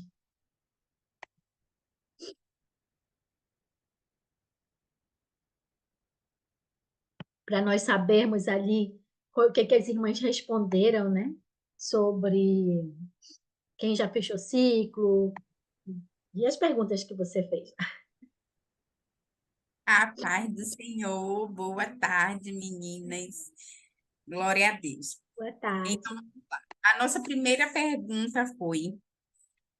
A: Para nós sabermos ali o que, que as irmãs responderam, né? Sobre quem já fechou ciclo e as perguntas que você fez.
E: A paz do Senhor, boa tarde, meninas. Glória a Deus.
A: Boa tarde.
E: Então, a nossa primeira pergunta foi: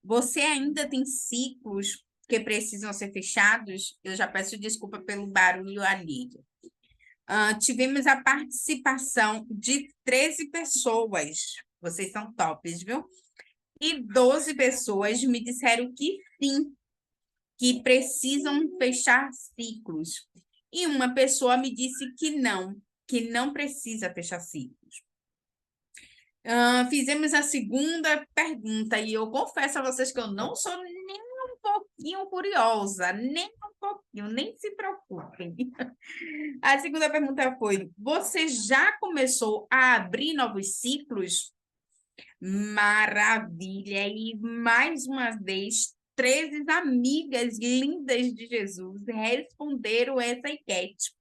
E: você ainda tem ciclos que precisam ser fechados? Eu já peço desculpa pelo barulho ali. Tivemos a participação de 13 pessoas. Vocês são tops, viu? E 12 pessoas me disseram que sim, que precisam fechar ciclos. E uma pessoa me disse que não precisa fechar ciclos. Fizemos a segunda pergunta e eu confesso a vocês que eu não sou nem um pouquinho curiosa, nem um pouquinho, nem se preocupem. A segunda pergunta foi: você já começou a abrir novos ciclos? Maravilha! E mais uma vez, 13 amigas lindas de Jesus responderam essa enquete.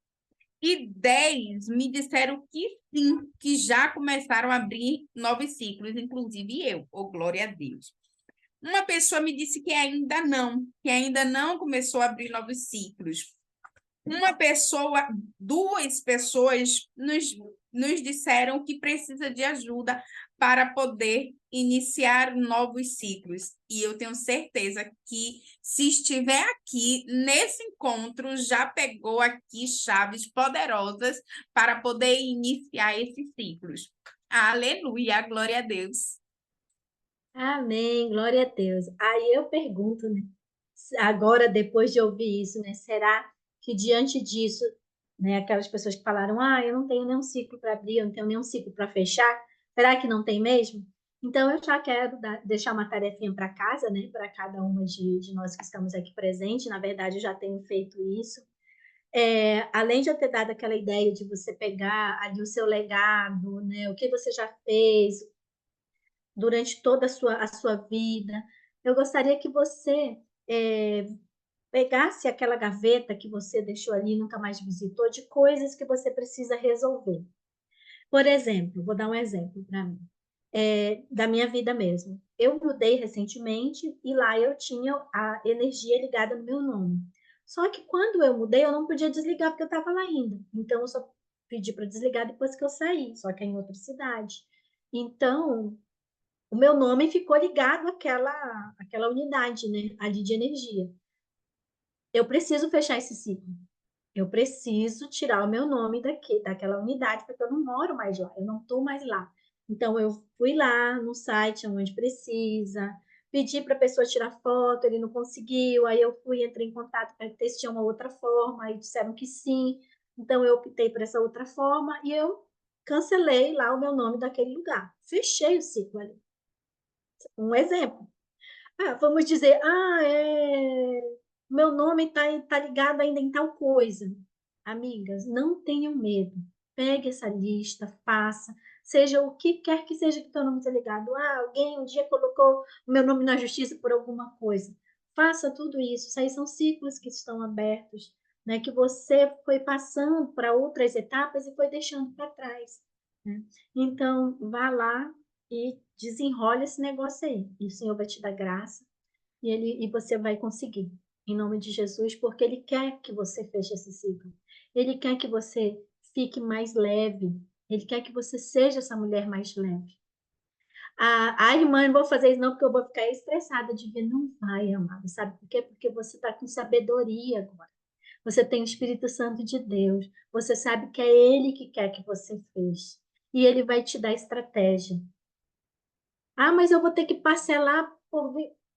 E: E 10 me disseram que sim, que já começaram a abrir novos ciclos, inclusive eu, oh glória a Deus. Uma pessoa me disse que ainda não começou a abrir novos ciclos. Duas pessoas nos disseram que precisa de ajuda para poder iniciar novos ciclos. E eu tenho certeza que, se estiver aqui nesse encontro, já pegou aqui chaves poderosas para poder iniciar esses ciclos. Aleluia, glória a Deus.
A: Amém, glória a Deus. Aí eu pergunto, né? Agora, depois de ouvir isso, né? Será que diante disso, né? Aquelas pessoas que falaram, eu não tenho nenhum ciclo para abrir, eu não tenho nenhum ciclo para fechar, será que não tem mesmo? Então, eu já quero deixar uma tarefinha para casa, né? Para cada uma de nós que estamos aqui presentes. Na verdade, eu já tenho feito isso. Além de eu ter dado aquela ideia de você pegar ali o seu legado, né? O que você já fez durante toda a sua vida, eu gostaria que você pegasse aquela gaveta que você deixou ali e nunca mais visitou, de coisas que você precisa resolver. Por exemplo, vou dar um exemplo para mim, da minha vida mesmo. Eu mudei recentemente e lá eu tinha a energia ligada no meu nome. Só que quando eu mudei, eu não podia desligar porque eu estava lá ainda. Então, eu só pedi para desligar depois que eu saí, só que é em outra cidade. Então, o meu nome ficou ligado àquela unidade, né, ali de energia. Eu preciso fechar esse ciclo. Eu preciso tirar o meu nome daquela unidade, porque eu não moro mais lá, eu não estou mais lá. Então, eu fui lá no site onde precisa, pedi para a pessoa tirar foto, ele não conseguiu, aí eu entrei em contato para ver se tinha uma outra forma, aí disseram que sim. Então, eu optei por essa outra forma e eu cancelei lá o meu nome daquele lugar. Fechei o ciclo ali. Um exemplo. Vamos dizer, meu nome tá ligado ainda em tal coisa. Amigas, não tenham medo. Pegue essa lista, faça, seja o que quer que seja que teu nome esteja ligado. Alguém um dia colocou o meu nome na justiça por alguma coisa. Faça tudo isso. Isso aí são ciclos que estão abertos, né? Que você foi passando para outras etapas e foi deixando para trás, né? Então, vá lá e desenrole esse negócio aí. E o Senhor vai te dar graça e você vai conseguir, em nome de Jesus, porque Ele quer que você feche esse ciclo. Ele quer que você fique mais leve. Ele quer que você seja essa mulher mais leve. Irmã, não vou fazer isso não, porque eu vou ficar estressada de ver. Não vai, amada. Sabe por quê? Porque você está com sabedoria agora. Você tem o Espírito Santo de Deus. Você sabe que é Ele que quer que você feche. E Ele vai te dar estratégia. Mas eu vou ter que parcelar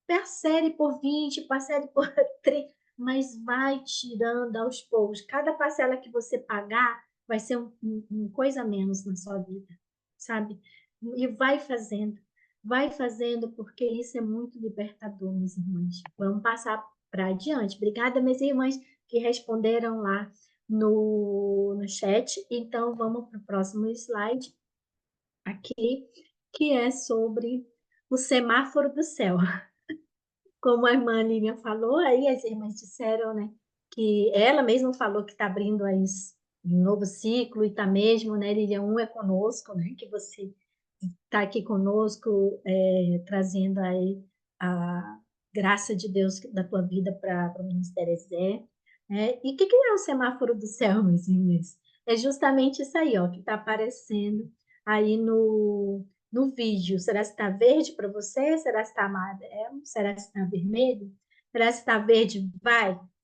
A: parcele por 20, parcele por 30, mas vai tirando aos poucos. Cada parcela que você pagar vai ser uma coisa a menos na sua vida, sabe? E vai fazendo, porque isso é muito libertador, minhas irmãs. Vamos passar para adiante. Obrigada, minhas irmãs, que responderam lá no chat. Então, vamos para o próximo slide aqui, que é sobre o semáforo do céu. Como a irmã Lívia falou, aí as irmãs disseram, né, que ela mesma falou que está abrindo aí um novo ciclo e está mesmo, né, Lívia, é conosco, né, que você está aqui conosco, trazendo aí a graça de Deus da tua vida para o Ministério Zé. E o que é o semáforo do céu, meus irmãos? É justamente isso aí, ó, que está aparecendo aí no vídeo. Será que está verde para você? Será que está amarelo? Será que está vermelho? Será que está verde?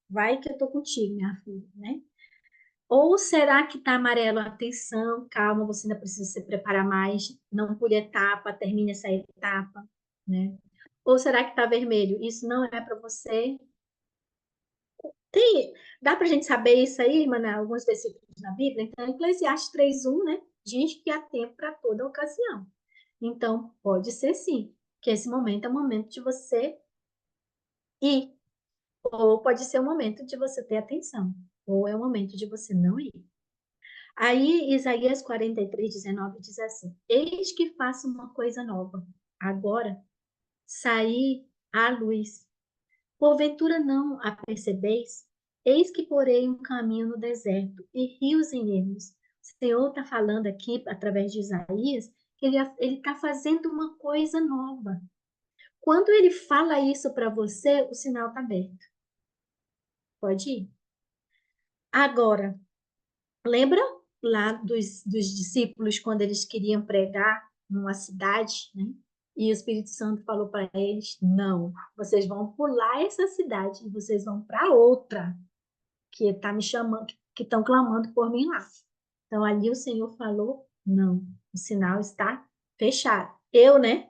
A: Vai que eu estou contigo, minha filha, né? Ou será que está amarelo? Atenção, calma, você ainda precisa se preparar mais. Não pule etapa, termine essa etapa, né? Ou será que está vermelho? Isso não é para você. Dá para a gente saber isso aí, mano, alguns versículos na Bíblia? Então, Eclesiastes 3:1, né? Diz que há tempo para toda ocasião. Então, pode ser sim, que esse momento é o momento de você ir. Ou pode ser o momento de você ter atenção. Ou é o momento de você não ir. Aí, Isaías 43:19 diz assim: Eis que faço uma coisa nova. Agora, saí à luz. Porventura não a percebeis? Eis que porei um caminho no deserto e rios em ermos. O Senhor está falando aqui, através de Isaías, que ele está fazendo uma coisa nova. Quando ele fala isso para você, o sinal está aberto. Pode ir. Agora, lembra lá dos discípulos, quando eles queriam pregar numa cidade, né? E o Espírito Santo falou para eles: não, vocês vão pular essa cidade e vocês vão para outra, que está me chamando, que estão clamando por mim lá. Então ali o Senhor falou: não, o sinal está fechado. Eu, né?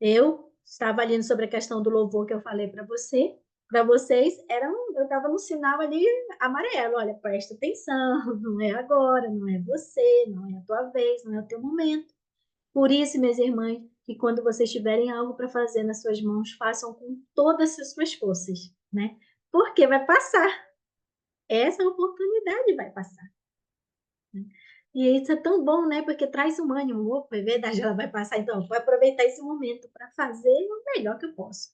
A: Eu estava ali sobre a questão do louvor que eu falei para vocês, eu estava no sinal ali amarelo. Olha, presta atenção, não é agora, não é você, não é a tua vez, não é o teu momento. Por isso, minhas irmãs, que quando vocês tiverem algo para fazer nas suas mãos, façam com todas as suas forças, né? Porque vai passar. Essa oportunidade vai passar. E isso é tão bom, né? Porque traz um ânimo. Opa, é verdade, ela vai passar, então vou aproveitar esse momento para fazer o melhor que eu posso.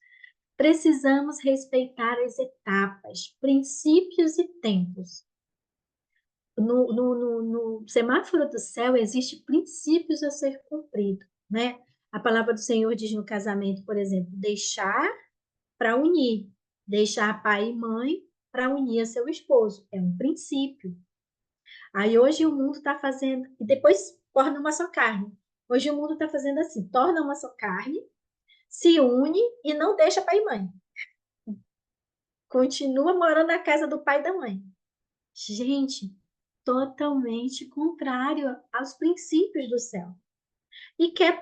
A: Precisamos respeitar as etapas, princípios e tempos. No semáforo do céu existe princípios a ser cumprido, né? A palavra do Senhor diz no casamento, por exemplo, deixar para unir, deixar pai e mãe para unir a seu esposo. É um princípio. Aí hoje o mundo está fazendo, e depois torna uma só carne. Hoje o mundo está fazendo assim, torna uma só carne, se une e não deixa pai e mãe. Continua morando na casa do pai e da mãe. Gente, totalmente contrário aos princípios do céu. E quer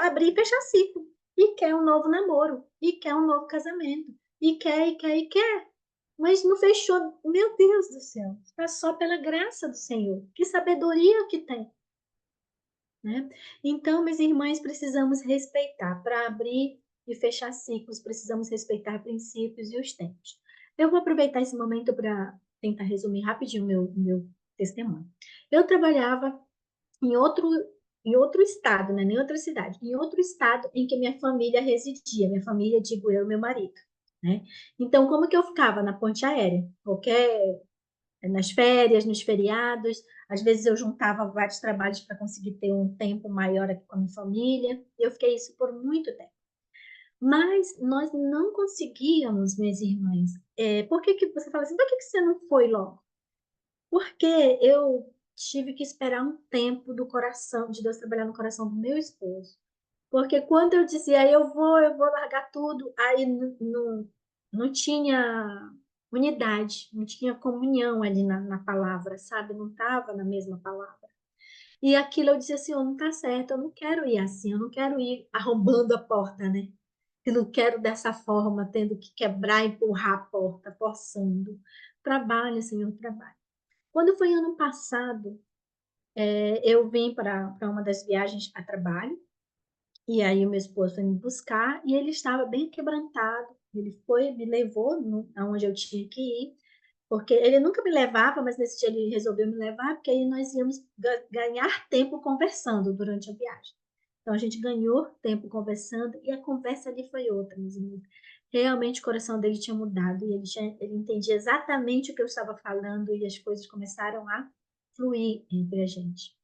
A: abrir e fechar ciclo. E quer um novo namoro. E quer um novo casamento. E quer. Mas não fechou. Meu Deus do céu. Está só pela graça do Senhor. Que sabedoria que tem. Né? Então, minhas irmãs, precisamos respeitar. Para abrir e fechar ciclos, precisamos respeitar princípios e os tempos. Eu vou aproveitar esse momento para tentar resumir rapidinho o meu testemunho. Eu trabalhava em outro estado, né? Em outra cidade, em outro estado em que minha família residia. Minha família, digo eu e meu marido. Né? Então, como que eu ficava na ponte aérea? Nas férias, nos feriados, às vezes eu juntava vários trabalhos para conseguir ter um tempo maior aqui com a minha família. Eu fiquei isso por muito tempo. Mas nós não conseguíamos, minhas irmãs. Por que você fala assim, por que você não foi logo? Porque eu tive que esperar um tempo do coração, de Deus trabalhar no coração do meu esposo. Porque quando eu dizia, eu vou largar tudo, aí não tinha unidade, não tinha comunhão ali na palavra, sabe? Não estava na mesma palavra. E aquilo eu dizia assim, não está certo, eu não quero ir assim, eu não quero ir arrombando a porta, né? Eu não quero dessa forma, tendo que quebrar, empurrar a porta, forçando. Trabalho, Senhor, trabalho. Quando foi ano passado, eu vim para uma das viagens a trabalho, e aí o meu esposo foi me buscar e ele estava bem quebrantado. Ele foi, me levou aonde eu tinha que ir, porque ele nunca me levava, mas nesse dia ele resolveu me levar, porque aí nós íamos ganhar tempo conversando durante a viagem. Então a gente ganhou tempo conversando e a conversa ali foi outra, meus irmãos. Realmente o coração dele tinha mudado e ele entendia exatamente o que eu estava falando e as coisas começaram a fluir entre a gente.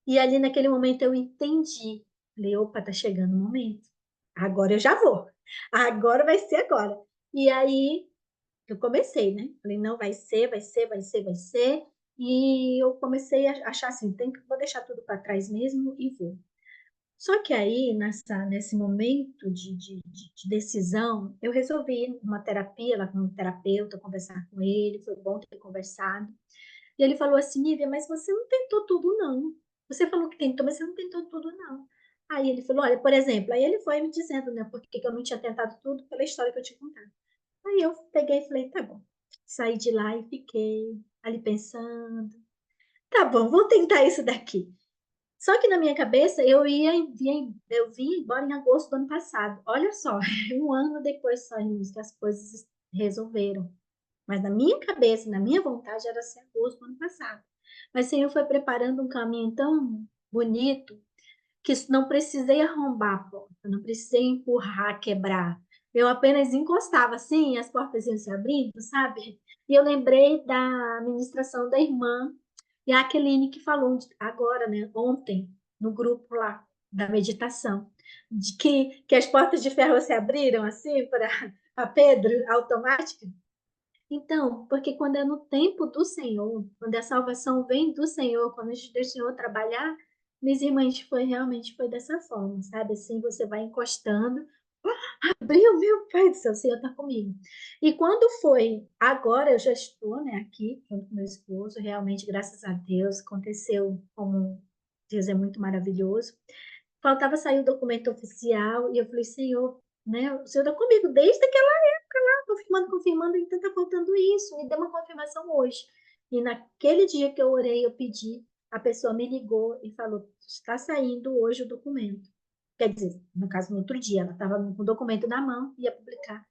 A: E ali naquele momento eu entendi. Falei, opa, tá chegando o momento. Agora eu já vou. Agora vai ser agora. E aí eu comecei, né? Falei, não, vai ser, vai ser, vai ser, vai ser. E eu comecei a achar assim, vou deixar tudo para trás mesmo e vou. Só que aí, nesse momento de decisão, eu resolvi uma terapia lá com um terapeuta, conversar com ele, foi bom ter conversado. E ele falou assim, Nívia, mas você não tentou tudo, não. Você falou que tentou, mas você não tentou tudo, não. Aí ele falou, olha, por exemplo, aí ele foi me dizendo, né, por que eu não tinha tentado tudo pela história que eu tinha contado. Aí eu peguei e falei, tá bom. Saí de lá e fiquei ali pensando, tá bom, vou tentar isso daqui. Só que na minha cabeça eu vim embora em agosto do ano passado. Olha só, um ano depois só irmãos, que as coisas resolveram. Mas na minha cabeça, na minha vontade, era ser agosto do ano passado. Mas o Senhor foi preparando um caminho tão bonito que não precisei arrombar a porta, não precisei empurrar, quebrar. Eu apenas encostava assim, as portas iam se abrindo, sabe? E eu lembrei da ministração da irmã e a Aqueline que falou agora, né, ontem, no grupo lá da meditação, de que as portas de ferro se abriram assim para Pedro, automática. Então, porque quando é no tempo do Senhor, quando a salvação vem do Senhor, quando a gente deixa o Senhor trabalhar, minhas irmãs, realmente foi dessa forma, sabe? Assim, você vai encostando, abriu, meu pai do céu, o Senhor está comigo. E quando foi, agora eu já estou, né, aqui, junto com meu esposo, realmente, graças a Deus, aconteceu, como Deus é muito maravilhoso. Faltava sair o documento oficial, e eu falei, Senhor, né, o Senhor está comigo desde aquela confirmando, ainda está faltando isso, me deu uma confirmação hoje. E naquele dia que eu orei, eu pedi, a pessoa me ligou e falou, está saindo hoje o documento. Quer dizer, no caso, no outro dia, ela estava com o documento na mão e ia publicar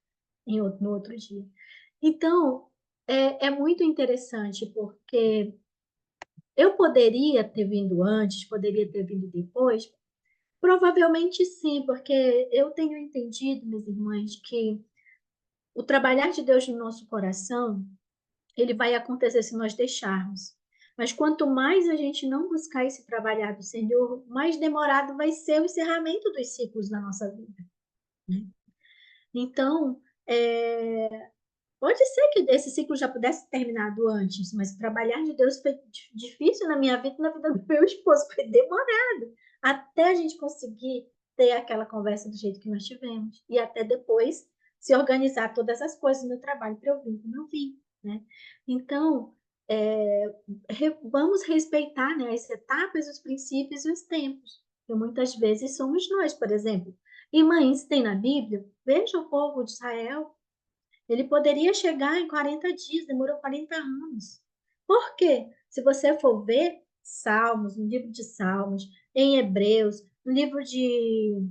A: no outro dia. Então, é muito interessante, porque eu poderia ter vindo antes, poderia ter vindo depois, provavelmente sim, porque eu tenho entendido, minhas irmãs, que o trabalhar de Deus no nosso coração, ele vai acontecer se nós deixarmos. Mas quanto mais a gente não buscar esse trabalhar do Senhor, mais demorado vai ser o encerramento dos ciclos na nossa vida, né? Então, pode ser que esse ciclo já pudesse ter terminado antes, mas o trabalhar de Deus foi difícil na minha vida e na vida do meu esposo, foi demorado até a gente conseguir ter aquela conversa do jeito que nós tivemos e até depois se organizar todas as coisas no trabalho para eu vir como eu vim, né? Então, vamos respeitar, né, as etapas, os princípios e os tempos, que muitas vezes somos nós, por exemplo. Irmãs, tem na Bíblia, veja o povo de Israel, ele poderia chegar em 40 dias, demorou 40 anos. Por quê? Se você for ver Salmos, no livro de Salmos, em Hebreus, no livro de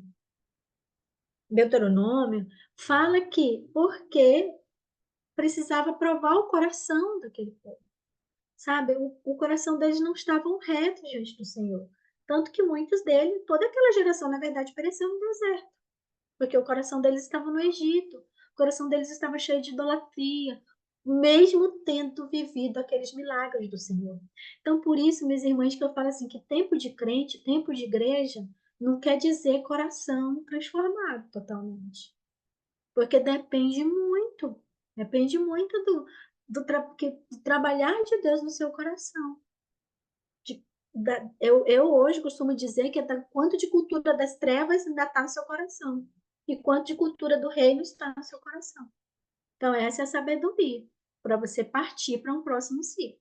A: Deuteronômio, fala que porque precisava provar o coração daquele povo, sabe? O coração deles não estava reto diante do Senhor. Tanto que muitos deles, toda aquela geração, na verdade, pereceu no deserto, porque o coração deles estava no Egito, o coração deles estava cheio de idolatria, mesmo tendo vivido aqueles milagres do Senhor. Então, por isso, minhas irmãs, que eu falo assim, que tempo de crente, tempo de igreja, não quer dizer coração transformado totalmente. Porque depende muito do trabalhar de Deus no seu coração. Eu hoje costumo dizer que quanto de cultura das trevas ainda está no seu coração e quanto de cultura do reino está no seu coração. Então, essa é a sabedoria para você partir para um próximo ciclo,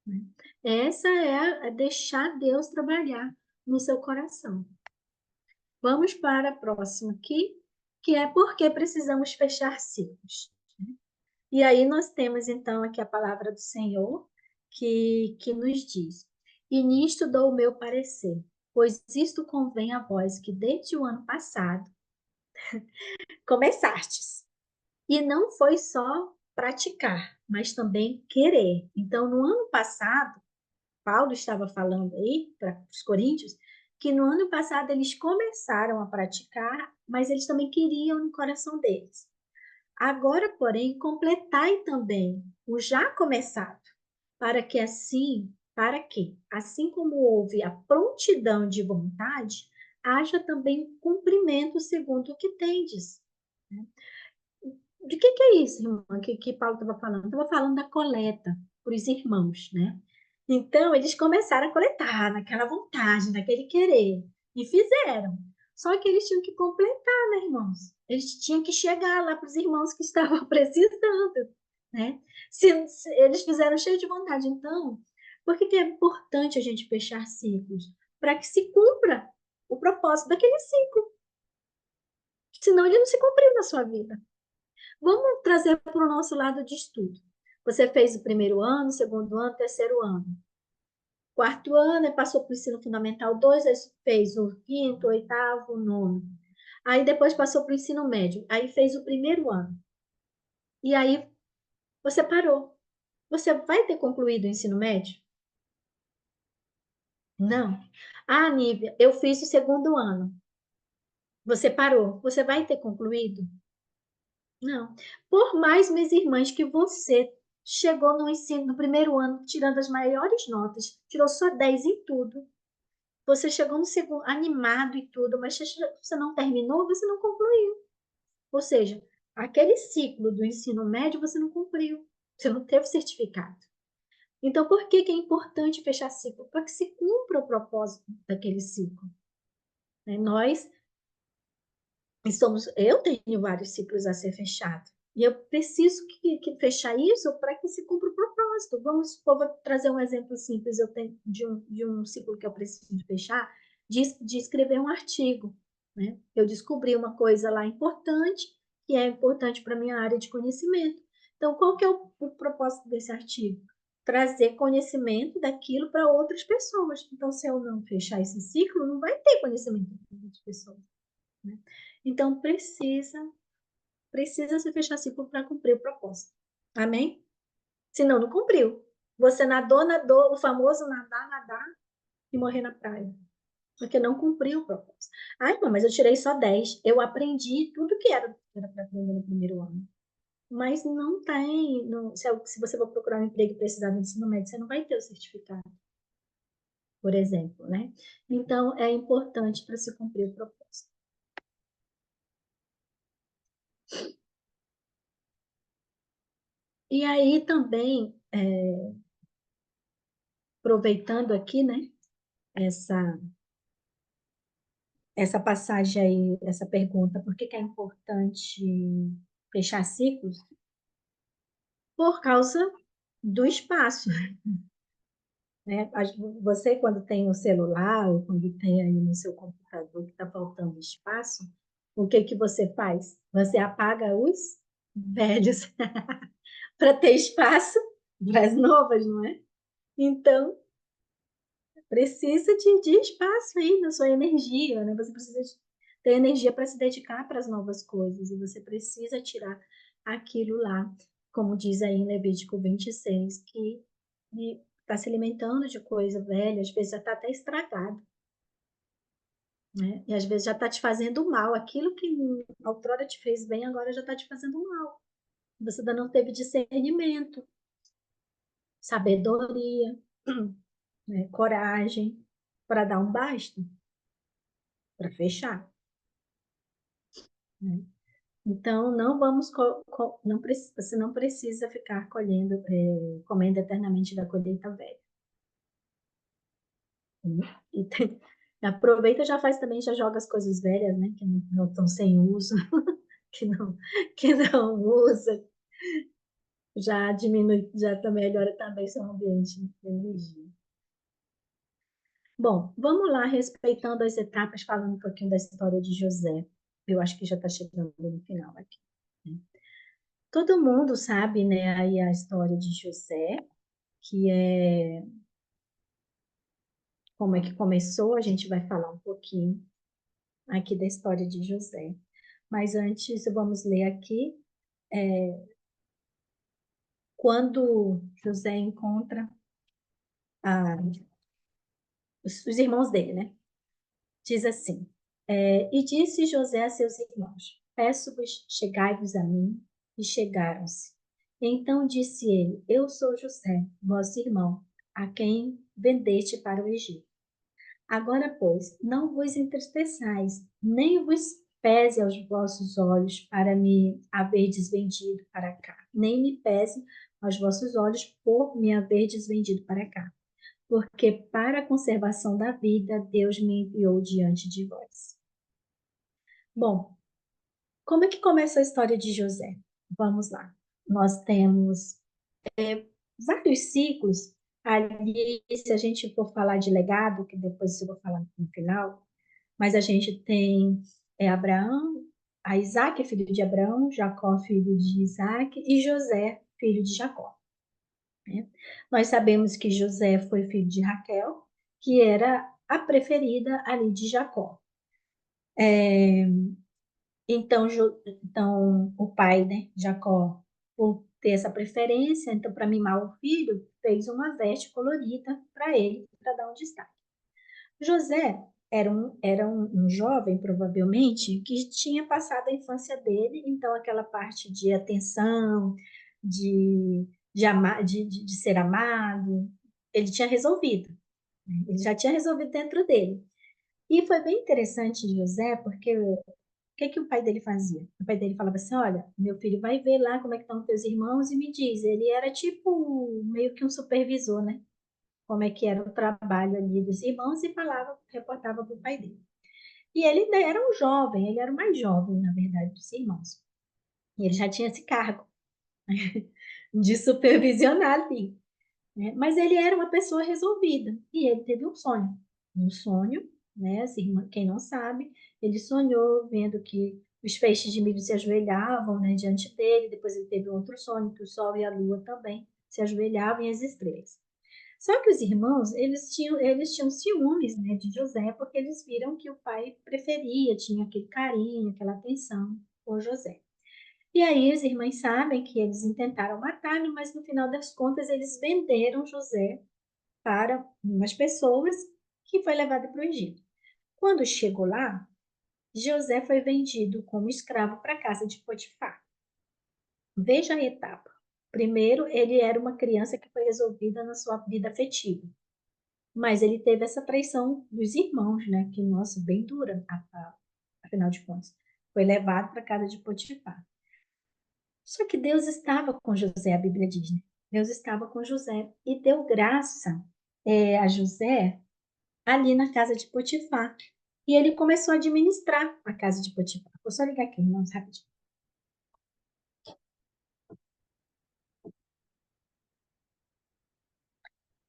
A: né? Essa é deixar Deus trabalhar no seu coração. Vamos para a próxima aqui, que é por que precisamos fechar ciclos. E aí nós temos, então, aqui a palavra do Senhor, que nos diz: E nisto dou o meu parecer, pois isto convém a vós que desde o ano passado começastes. E não foi só praticar, mas também querer. Então, no ano passado, Paulo estava falando aí para os coríntios, que no ano passado eles começaram a praticar, mas eles também queriam no coração deles. Agora, porém, completai também o já começado, para que, assim como houve a prontidão de vontade, haja também o cumprimento segundo o que tendes. De que é isso, irmã, que Paulo estava falando? Estava falando da coleta para os irmãos, né? Então, eles começaram a coletar naquela vontade, naquele querer, e fizeram. Só que eles tinham que completar, né, irmãos? Eles tinham que chegar lá para os irmãos que estavam precisando. né? Se eles fizeram cheio de vontade. Então, por que é importante a gente fechar ciclos? Para que se cumpra o propósito daquele ciclo. Senão ele não se cumpriu na sua vida. Vamos trazer para o nosso lado de estudo. Você fez o primeiro ano, segundo ano, terceiro ano. Quarto ano, aí passou para o ensino fundamental 2, aí fez o quinto, oitavo, nono. Aí depois passou para o ensino médio, aí fez o primeiro ano. E aí você parou. Você vai ter concluído o ensino médio? Não. Ah, Nívia, eu fiz o segundo ano. Você parou. Você vai ter concluído? Não. Por mais, minhas irmãs, que você chegou no ensino, no primeiro ano, tirando as maiores notas, tirou só 10 em tudo. Você chegou no segundo, animado e tudo, mas você não terminou, você não concluiu. Ou seja, aquele ciclo do ensino médio você não cumpriu. Você não teve certificado. Então, por que é importante fechar ciclo? Para que se cumpra o propósito daquele ciclo. Nós eu tenho vários ciclos a ser fechados. E eu preciso que fechar isso para que se cumpra o propósito. Vou trazer um exemplo simples. Eu tenho de um ciclo que eu preciso fechar, de escrever um artigo. Né? Eu descobri uma coisa lá importante, que é importante para a minha área de conhecimento. Então, qual que é o propósito desse artigo? Trazer conhecimento daquilo para outras pessoas. Então, se eu não fechar esse ciclo, não vai ter conhecimento para outras pessoas. Né? Então, precisa se fechar ciclo para cumprir o propósito. Amém? Senão, não cumpriu. Você nadou, o famoso nadar e morrer na praia. Porque não cumpriu o propósito. Ai, não, mas eu tirei só 10. Eu aprendi tudo que era para aprender no primeiro ano. Mas não tem. Se você for procurar um emprego e precisar do ensino médio, você não vai ter o certificado, por exemplo, né? Então, é importante para se cumprir o propósito. E aí também, aproveitando aqui, né, essa passagem aí, essa pergunta, por que é importante fechar ciclos? Por causa do espaço, né? Você, quando tem o celular, ou quando tem aí no seu computador que está faltando espaço, o que você faz? Você apaga os velhos para ter espaço para as novas, não é? Então, precisa de espaço aí na sua energia, né? Você precisa ter energia para se dedicar para as novas coisas, e você precisa tirar aquilo lá, como diz aí em Levítico 26, que está se alimentando de coisa velha, às vezes já está até estragado, né? E às vezes já está te fazendo mal, aquilo que outrora te fez bem, agora já está te fazendo mal. Você ainda não teve discernimento, sabedoria, né? Coragem para dar um basta, para fechar. Né? Então, não vamos, você não precisa ficar comendo eternamente da colheita velha. E aproveita, já faz também, já joga as coisas velhas, né, que não estão sem uso, que não usa, já diminui, já melhora também seu ambiente de energia. Bom, vamos lá, respeitando as etapas, falando um pouquinho da história de José. Eu acho que já está chegando no final aqui. Né? Todo mundo sabe, né, aí a história de José, que é como é que começou, a gente vai falar um pouquinho aqui da história de José. Mas antes, vamos ler aqui, quando José encontra os irmãos dele, né? Diz assim, e disse José a seus irmãos, peço-vos, chegai-vos a mim, e chegaram-se. Então disse ele, eu sou José, vosso irmão, a quem vendeste para o Egito. Agora, pois, não vos entristeçais, nem vos pese aos vossos olhos para me haverdes vendido para cá, nem me pese aos vossos olhos por me haverdes vendido para cá. Porque para a conservação da vida, Deus me enviou diante de vós. Bom, como é que começa a história de José? Vamos lá. nós temos vários ciclos ali, se a gente for falar de legado, que depois eu vou falar no final, mas a gente tem Abraão, a Isaac, filho de Abraão, Jacó, filho de Isaac, e José, filho de Jacó, né? Nós sabemos que José foi filho de Raquel, que era a preferida ali de Jacó. Então, então o pai, né, Jacó, por ter essa preferência, então para mimar o filho, fez uma veste colorida para ele, para dar um destaque. José era um jovem, provavelmente, que tinha passado a infância dele, então aquela parte de atenção, de ser amado, ele tinha resolvido, né? Ele já tinha resolvido dentro dele. E foi bem interessante José, porque o que o pai dele fazia? O pai dele falava assim, olha, meu filho, vai ver lá como é que estão os teus irmãos e me diz. Ele era tipo meio que um supervisor, né? Como é que era o trabalho ali dos irmãos e falava, reportava para o pai dele. E ele ainda era um jovem, ele era o mais jovem, na verdade, dos irmãos. E ele já tinha esse cargo de supervisionar ali, né? Mas ele era uma pessoa resolvida e ele teve um sonho. Um sonho, né? Assim, quem não sabe, ele sonhou vendo que os feixes de milho se ajoelhavam, né, diante dele. Depois ele teve outro sonho que o sol e a lua também se ajoelhavam e as estrelas. Só que os irmãos, eles tinham ciúmes, né, de José, porque eles viram que o pai preferia, tinha aquele carinho, aquela atenção por José. E aí as irmãs sabem que eles intentaram matá-lo, mas no final das contas eles venderam José para umas pessoas que foi levado para o Egito. Quando chegou lá, José foi vendido como escravo para a casa de Potifar. Veja a etapa. Primeiro, ele era uma criança que foi resolvida na sua vida afetiva. Mas ele teve essa traição dos irmãos, né? Que, nossa, bem dura, afinal de contas. Foi levado para a casa de Potifar. Só que Deus estava com José, a Bíblia diz, né? Deus estava com José e deu graça a José ali na casa de Potifar. E ele começou a administrar a casa de Potifar. Vou só ligar aqui, irmãos, rapidinho.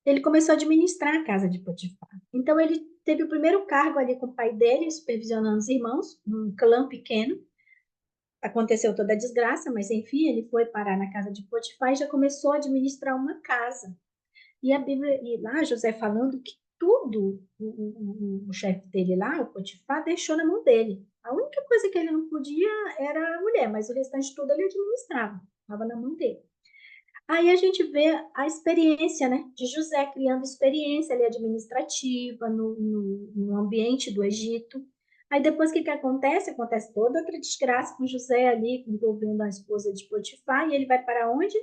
A: Ele começou a administrar a casa de Potifar. Então, ele teve o primeiro cargo ali com o pai dele, supervisionando os irmãos, num clã pequeno. Aconteceu toda a desgraça, mas enfim, ele foi parar na casa de Potifar e já começou a administrar uma casa. E a Bíblia, e lá José falando que tudo o chefe dele lá, o Potifar, deixou na mão dele. A única coisa que ele não podia era a mulher, mas o restante tudo ele administrava, estava na mão dele. Aí a gente vê a experiência, né, de José criando experiência ali administrativa no ambiente do Egito. Aí depois o que acontece? Acontece toda outra desgraça com José ali, envolvendo a esposa de Potifar, e ele vai para onde?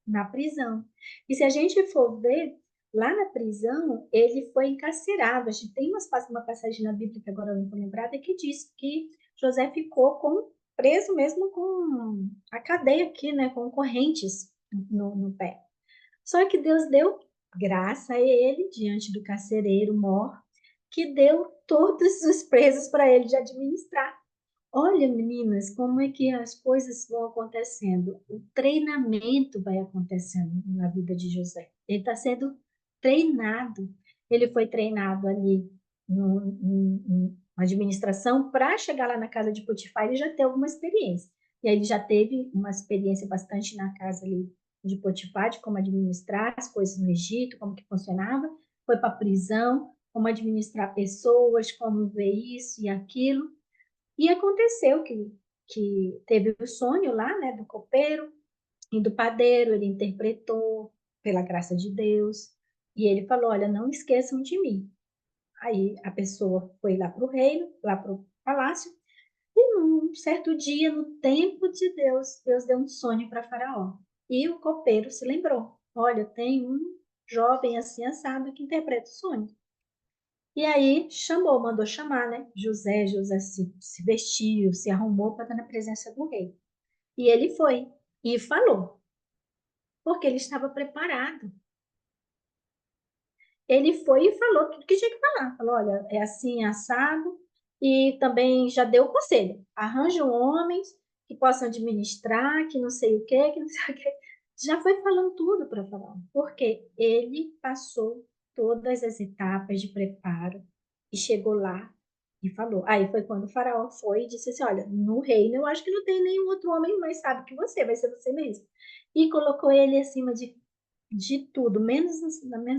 A: Na prisão. E se a gente for ver, lá na prisão, ele foi encarcerado. A gente tem uma passagem na Bíblia, que agora eu não estou lembrada, que diz que José ficou preso mesmo com a cadeia aqui, né, com correntes no pé. Só que Deus deu graça a ele diante do carcereiro mor, que deu todos os presos para ele de administrar. Olha, meninas, como é que as coisas vão acontecendo. O treinamento vai acontecendo na vida de José. Ele está sendo treinado. Ele foi treinado ali na administração para chegar lá na casa de Potifar, ele já teve alguma experiência. E aí ele já teve uma experiência bastante na casa ali de Potifar, de como administrar as coisas no Egito, como que funcionava. Foi para a prisão, como administrar pessoas, como ver isso e aquilo. E aconteceu que teve o sonho lá, né, do copeiro e do padeiro, ele interpretou pela graça de Deus, e ele falou, olha, não esqueçam de mim. Aí a pessoa foi lá para o reino, lá para o palácio, e num certo dia, no tempo de Deus, Deus deu um sonho para Faraó. E o copeiro se lembrou, olha, tem um jovem assim assado que interpreta o sonho. E aí mandou chamar, né? José se vestiu, se arrumou para estar na presença do rei. E ele foi e falou, porque ele estava preparado. Ele foi e falou tudo que tinha que falar. Falou, olha, é assim, assado. E também já deu o conselho. Arranjam homens que possam administrar, que não sei o quê, que não sei o quê. Já foi falando tudo para Faraó, porque ele passou todas as etapas de preparo e chegou lá e falou. Aí foi quando o Faraó foi e disse assim: Olha, no reino eu acho que não tem nenhum outro homem mais sábio que você, vai ser você mesmo. E colocou ele acima de tudo, menos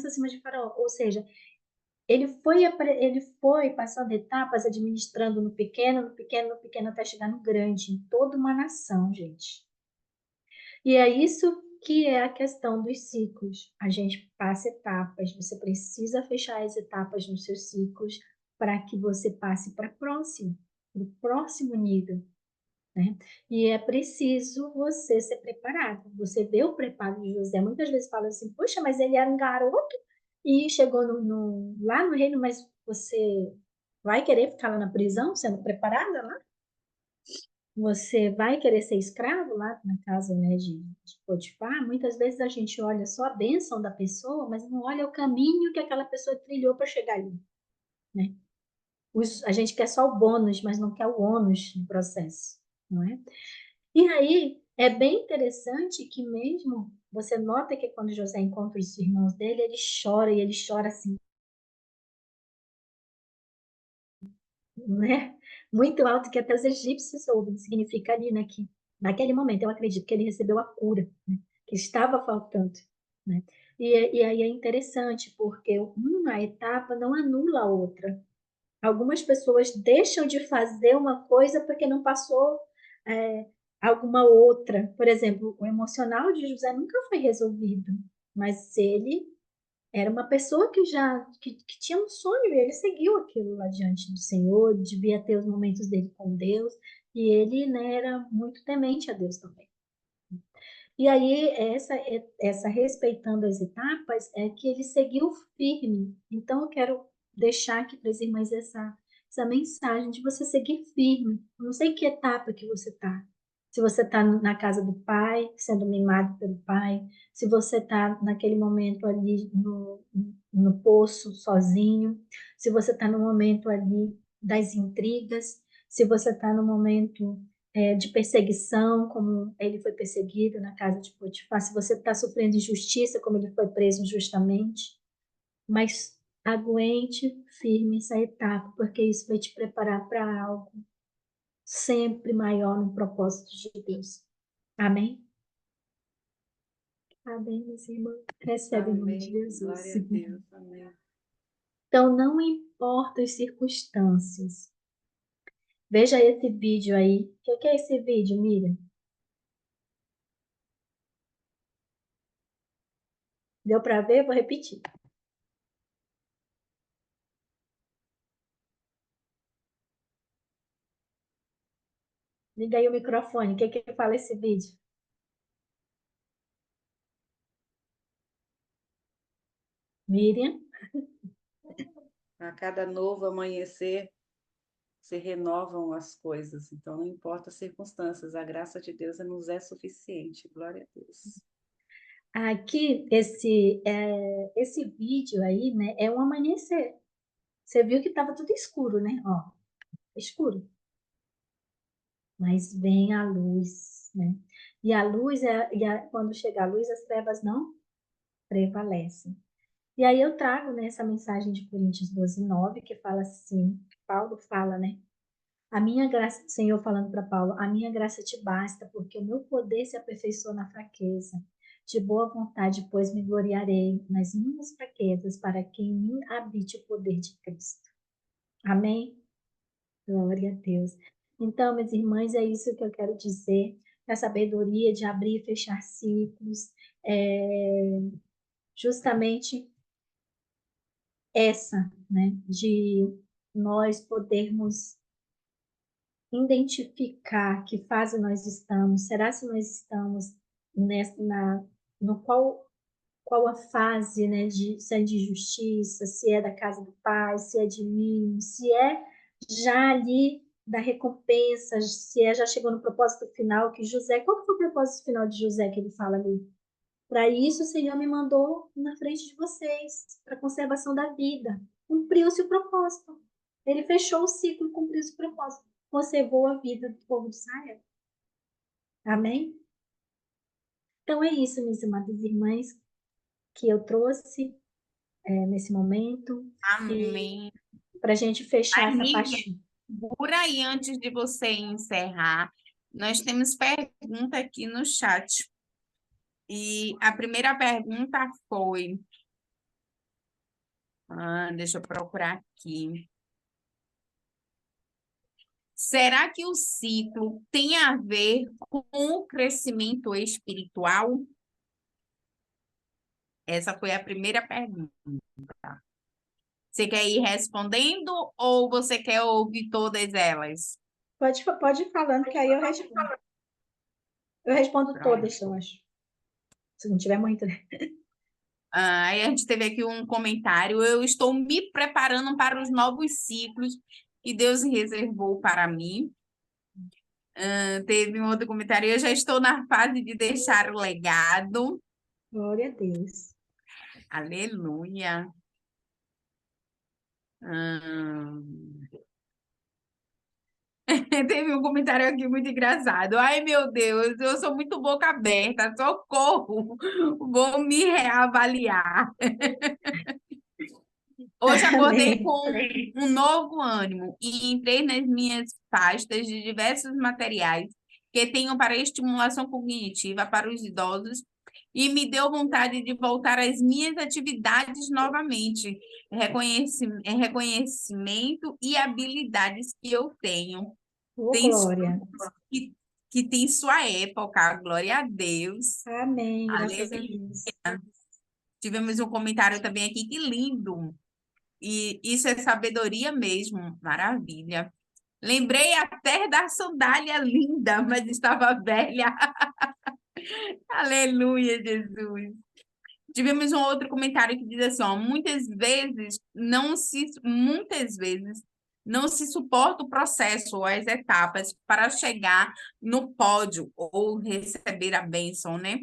A: acima de Faraó. Ou seja, ele foi passando etapas, administrando no pequeno, no pequeno, no pequeno, até chegar no grande, em toda uma nação, gente. E é isso que é a questão dos ciclos. A gente passa etapas, você precisa fechar as etapas nos seus ciclos para que você passe para o próximo nível, né? E é preciso você ser preparado. Você vê o preparo de José, muitas vezes fala assim, poxa, mas ele era um garoto e chegou lá no reino, mas você vai querer ficar lá na prisão, sendo preparada lá? Você vai querer ser escravo lá na casa, né, de Potifar? Muitas vezes a gente olha só a bênção da pessoa, mas não olha o caminho que aquela pessoa trilhou para chegar ali, né? A gente quer só o bônus, mas não quer o ônus do processo, não é? E aí é bem interessante que mesmo você nota que quando José encontra os irmãos dele, ele chora e ele chora assim, né? Muito alto que até os egípcios ouvem. Significa ali, né, que naquele momento eu acredito que ele recebeu a cura, né, que estava faltando, né? E aí é interessante porque uma etapa não anula a outra. Algumas pessoas deixam de fazer uma coisa porque não passou é, alguma outra. Por exemplo, o emocional de José nunca foi resolvido, mas ele era uma pessoa que tinha um sonho e ele seguiu aquilo lá diante do Senhor, devia ter os momentos dele com Deus, e ele, né, era muito temente a Deus também. E aí, essa respeitando as etapas, é que ele seguiu firme. Então, eu quero deixar aqui para as irmãs essa mensagem de você seguir firme. Eu não sei que etapa que você está. Se você está na casa do pai, sendo mimado pelo pai, se você está naquele momento ali no poço, sozinho, se você está no momento ali das intrigas, se você está no momento de perseguição, como ele foi perseguido na casa de Potifar, se você está sofrendo injustiça, como ele foi preso injustamente, mas aguente firme essa etapa, porque isso vai te preparar para algo sempre maior no propósito de Deus. Amém? Amém, meus irmãos. Recebe em nome de
C: Amém.
A: Jesus.
C: Glória a Deus. Amém.
A: Então, não importa as circunstâncias. Veja esse vídeo aí. O que é esse vídeo, Miriam? Deu para ver? Vou repetir. Liga aí o microfone. O que fala esse vídeo? Miriam?
C: A cada novo amanhecer se renovam as coisas. Então, não importa as circunstâncias, a graça de Deus nos é suficiente. Glória a Deus.
A: Aqui, esse vídeo aí, né, é um amanhecer. Você viu que estava tudo escuro, né? Ó, escuro. Mas vem a luz, né? E a luz, quando chega a luz, as trevas não prevalecem. E aí eu trago, né, essa mensagem de Coríntios 12:9, que fala assim, Paulo fala, né? A minha graça, Senhor falando para Paulo, a minha graça te basta, porque o meu poder se aperfeiçoa na fraqueza. De boa vontade, pois me gloriarei nas minhas fraquezas, para que em mim habite o poder de Cristo. Amém? Glória a Deus. Então, minhas irmãs, é isso que eu quero dizer. A sabedoria de abrir e fechar ciclos, é justamente essa, né? De nós podermos identificar que fase nós estamos. Será se nós estamos no qual a fase, né, se é de justiça, se é da casa do pai, se é de mim, se é já ali da recompensa, se é já chegou no propósito final que José, qual que foi o propósito final de José que ele fala ali? Para isso o Senhor me mandou na frente de vocês, para a conservação da vida. Cumpriu-se o propósito. Ele fechou o ciclo e cumpriu-se o propósito. Conservou a vida do povo de Israel. Amém? Então é isso, minhas amadas irmãs, que eu trouxe nesse momento.
E: Amém.
A: Para a gente fechar essa
E: Nívia,
A: parte.
E: por aí, antes de você encerrar, nós temos pergunta aqui no chat. E a primeira pergunta foi... deixa eu procurar aqui. Será que o ciclo tem a ver com o crescimento espiritual? Essa foi a primeira pergunta. Você quer ir respondendo ou você quer ouvir todas elas?
A: Pode ir falando, que aí eu respondo. Eu respondo
E: Pronto.
A: todas, eu acho. Se não tiver muito, né?
E: Aí a gente teve aqui um comentário. Eu estou me preparando para os novos ciclos que Deus reservou para mim. Teve um outro comentário. Eu já estou na fase de deixar o legado.
A: Glória a Deus.
E: Aleluia. Teve um comentário aqui muito engraçado. Ai, meu Deus, eu sou muito boca aberta, socorro. Vou me reavaliar. Hoje acordei
A: Amém.
E: com um novo ânimo e entrei nas minhas pastas de diversos materiais que tenho para estimulação cognitiva para os idosos e me deu vontade de voltar às minhas atividades novamente, reconhecimento e habilidades que eu tenho.
A: Ô,
E: Tem
A: glória.
E: que, que tem sua época, glória a Deus.
A: Amém. Graças a
E: Aleluia.
A: Deus.
E: Tivemos um comentário também aqui, que lindo. E isso é sabedoria mesmo, maravilha. Lembrei até da sandália linda, mas estava velha. Aleluia, Jesus. Tivemos um outro comentário que diz assim, ó, muitas vezes não se suporta o processo ou as etapas para chegar no pódio ou receber a bênção, né?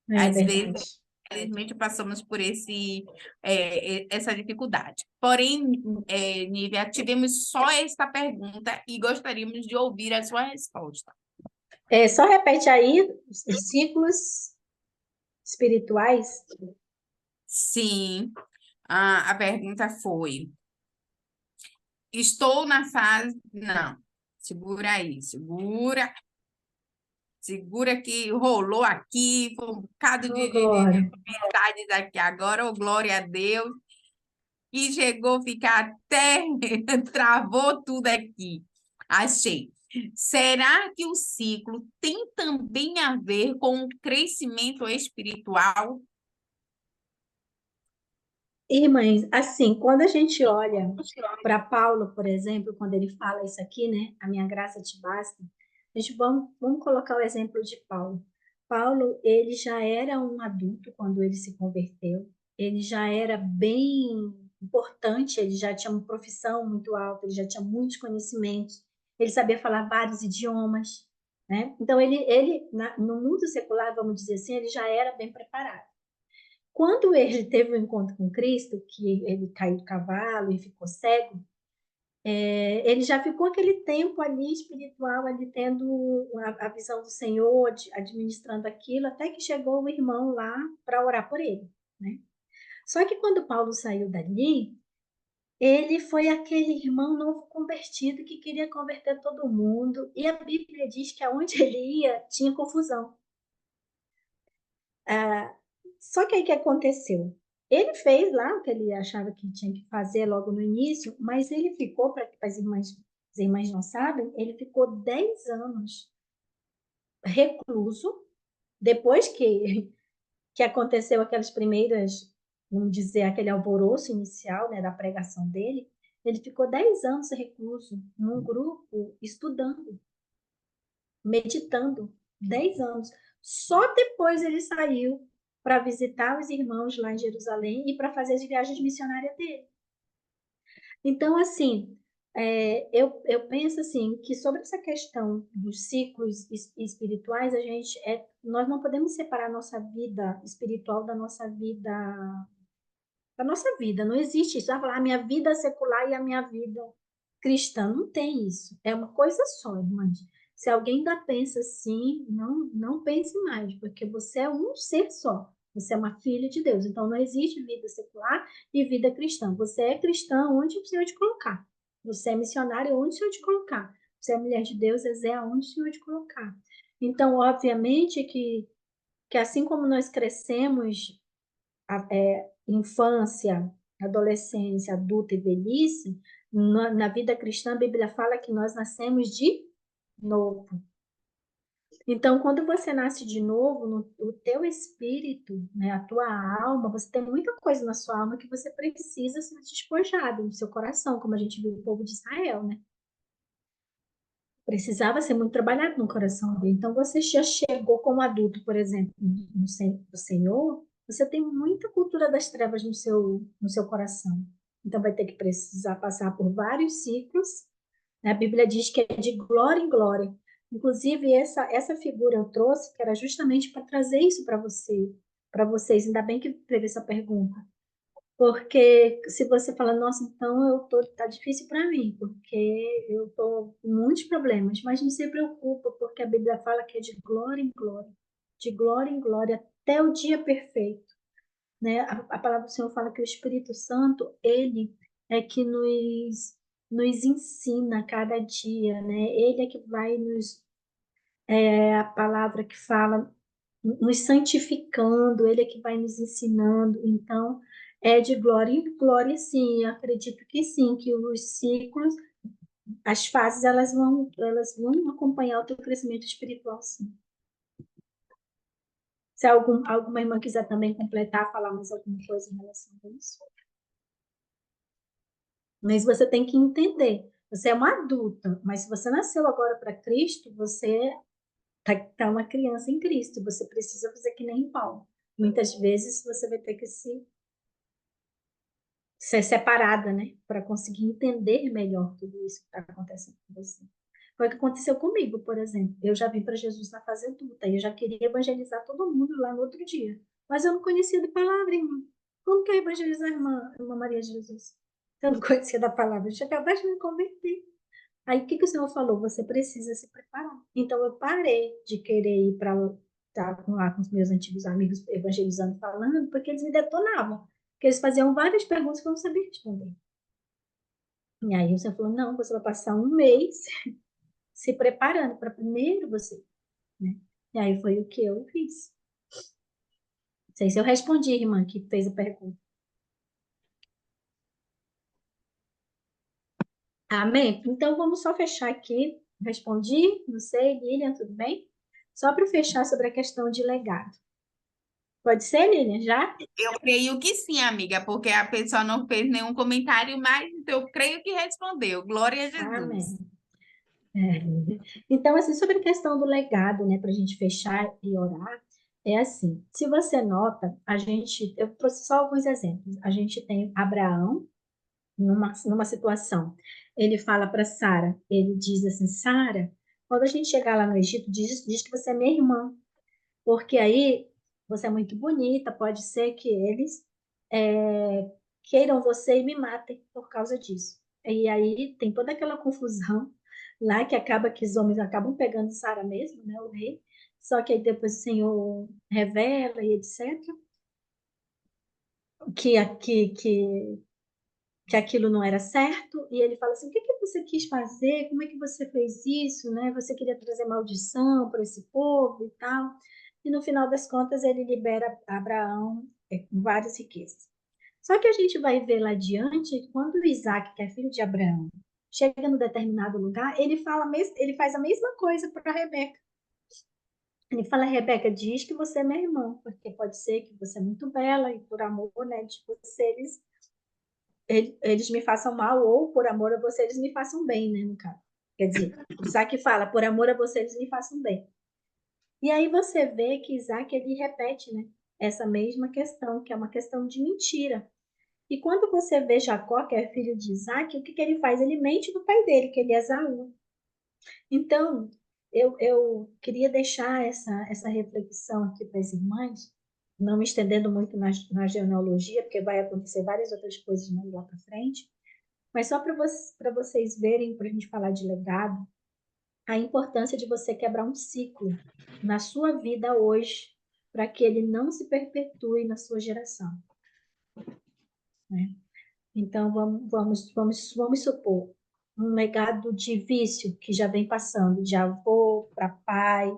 A: É
E: Às vezes,
A: verdade.
E: infelizmente, passamos por essa dificuldade. Porém, Nívia, tivemos só esta pergunta e gostaríamos de ouvir a sua resposta.
A: Só repete aí os ciclos espirituais.
E: Sim, a pergunta foi: estou na fase. Não, segura aí, segura. Segura que rolou aqui, foi um bocado
A: Ô,
E: de
A: glória.
E: mensagens aqui agora, oh, glória a Deus. E chegou a ficar até. Travou tudo aqui. Achei. Será que o ciclo tem também a ver com o crescimento espiritual?
A: Irmãs, assim, quando a gente olha para Paulo, por exemplo, quando ele fala isso aqui, né? A minha graça te basta. Vamos colocar o exemplo de Paulo. Paulo, ele já era um adulto quando ele se converteu. Ele já era bem importante, ele já tinha uma profissão muito alta, ele já tinha muitos conhecimentos. Ele sabia falar vários idiomas, né? Então, no mundo secular, vamos dizer assim, ele já era bem preparado. Quando ele teve o um encontro com Cristo, que ele caiu do cavalo e ficou cego, ele já ficou aquele tempo ali espiritual, ali tendo a visão do Senhor, administrando aquilo, até que chegou o irmão lá para orar por ele, né? Só que quando Paulo saiu dali, ele foi aquele irmão novo convertido que queria converter todo mundo, e a Bíblia diz que aonde ele ia, tinha confusão. Só que aí o que aconteceu? Ele fez lá o que ele achava que tinha que fazer logo no início, mas ele ficou, para as irmãs não sabem, ele ficou 10 anos recluso, depois que aconteceu aquelas primeiras, vamos dizer, aquele alvoroço inicial, né, da pregação dele, ele ficou 10 anos recluso, num grupo, estudando, meditando, 10 anos. Só depois ele saiu para visitar os irmãos lá em Jerusalém e para fazer as viagens missionárias dele. Então, assim, eu penso assim que sobre essa questão dos ciclos espirituais, nós não podemos separar a nossa vida espiritual da nossa vida. Não existe isso. Vai falar a minha vida secular e a minha vida cristã. Não tem isso. É uma coisa só, irmãs. Se alguém ainda pensa assim, não pense mais, porque você é um ser só. Você é uma filha de Deus. Então, não existe vida secular e vida cristã. Você é cristã onde o Senhor te colocar. Você é missionário onde o Senhor te colocar. Você é mulher de Deus, é aonde o Senhor te colocar. Então, obviamente que assim como nós crescemos, infância, adolescência, adulta e velhice, na vida cristã, a Bíblia fala que nós nascemos de novo. Então, quando você nasce de novo, o teu espírito, né, a tua alma, você tem muita coisa na sua alma que você precisa ser despojado no seu coração, como a gente viu o povo de Israel, né? Precisava ser muito trabalhado no coração dele. Então, você já chegou como adulto, por exemplo, no Senhor, você tem muita cultura das trevas no seu coração. Então, vai ter que precisar passar por vários ciclos. A Bíblia diz que é de glória em glória. Inclusive, essa figura eu trouxe, que era justamente para trazer isso para vocês. Ainda bem que teve essa pergunta. Porque se você fala, nossa, então tá difícil para mim, porque eu tô com muitos problemas, mas não se preocupa, porque a Bíblia fala que é de glória em glória, até o dia perfeito, né? A palavra do Senhor fala que o Espírito Santo, ele é que nos ensina cada dia, né? Ele é que vai a palavra que fala, nos santificando, ele é que vai nos ensinando. Então, é de glória em glória, sim. Eu acredito que sim, que os ciclos, as fases, elas vão acompanhar o teu crescimento espiritual, sim. Se alguma irmã quiser também completar, falar mais alguma coisa em relação a isso. Mas você tem que entender, você é uma adulta, mas se você nasceu agora para Cristo, você tá uma criança em Cristo, você precisa fazer que nem Paulo. Muitas vezes você vai ter que ser separada, né? Para conseguir entender melhor tudo isso que está acontecendo com você. Foi o que aconteceu comigo, por exemplo. Eu já vim para Jesus na fase adulta e eu já queria evangelizar todo mundo lá no outro dia. Mas eu não conhecia da palavra, irmã. Como que eu ia evangelizar a irmã Maria de Jesus? Eu não conhecia da palavra. Eu tinha acabado de me converter. Aí o que o Senhor falou? Você precisa se preparar. Então eu parei de querer ir para estar lá com os meus antigos amigos evangelizando, falando, porque eles me detonavam. Porque eles faziam várias perguntas que eu não sabia responder. E aí o Senhor falou: não, você vai passar um mês se preparando para primeiro você, né? E aí foi o que eu fiz. Não sei se eu respondi, irmã, que fez a pergunta. Amém? Então vamos só fechar aqui. Respondi? Não sei, Lilian, tudo bem? Só para fechar sobre a questão de legado. Pode ser, Lilian, já?
E: Eu creio que sim, amiga, porque a pessoa não fez nenhum comentário, mas eu creio que respondeu. Glória a Jesus.
A: Amém. Então, assim, sobre a questão do legado, né, para a gente fechar e orar, é assim, se você nota, eu trouxe só alguns exemplos. A gente tem Abraão numa situação. Ele fala para Sara, ele diz assim, Sara, quando a gente chegar lá no Egito, diz que você é minha irmã, porque aí você é muito bonita, pode ser que eles queiram você e me matem por causa disso. E aí tem toda aquela confusão lá que acaba que os homens acabam pegando Sara mesmo, né, o rei. Só que aí depois o Senhor revela e etc. Que aquilo não era certo, e ele fala assim, o que que você quis fazer? Como é que você fez isso, né? Você queria trazer maldição para esse povo e tal. E no final das contas ele libera Abraão com várias riquezas. Só que a gente vai ver lá adiante, quando Isaac, que é filho de Abraão, chega no determinado lugar, ele faz a mesma coisa para Rebeca. Ele fala, Rebeca, diz que você é minha irmã, porque pode ser que você é muito bela e por amor, né, de você eles me façam mal, ou por amor a você eles me façam bem, né, no caso. Quer dizer, Isaac fala, por amor a você eles me façam bem. E aí você vê que Isaac, ele repete, né, essa mesma questão, que é uma questão de mentira. E quando você vê Jacó, que é filho de Isaac, o que que ele faz? Ele mente do pai dele, que ele é Esaú. Então, eu queria deixar essa reflexão aqui para as irmãs, não me estendendo muito na genealogia, porque vai acontecer várias outras coisas mais lá para frente, mas só para vocês verem, para a gente falar de legado, a importância de você quebrar um ciclo na sua vida hoje, para que ele não se perpetue na sua geração, né? Então, vamos supor um legado de vício que já vem passando de avô para pai,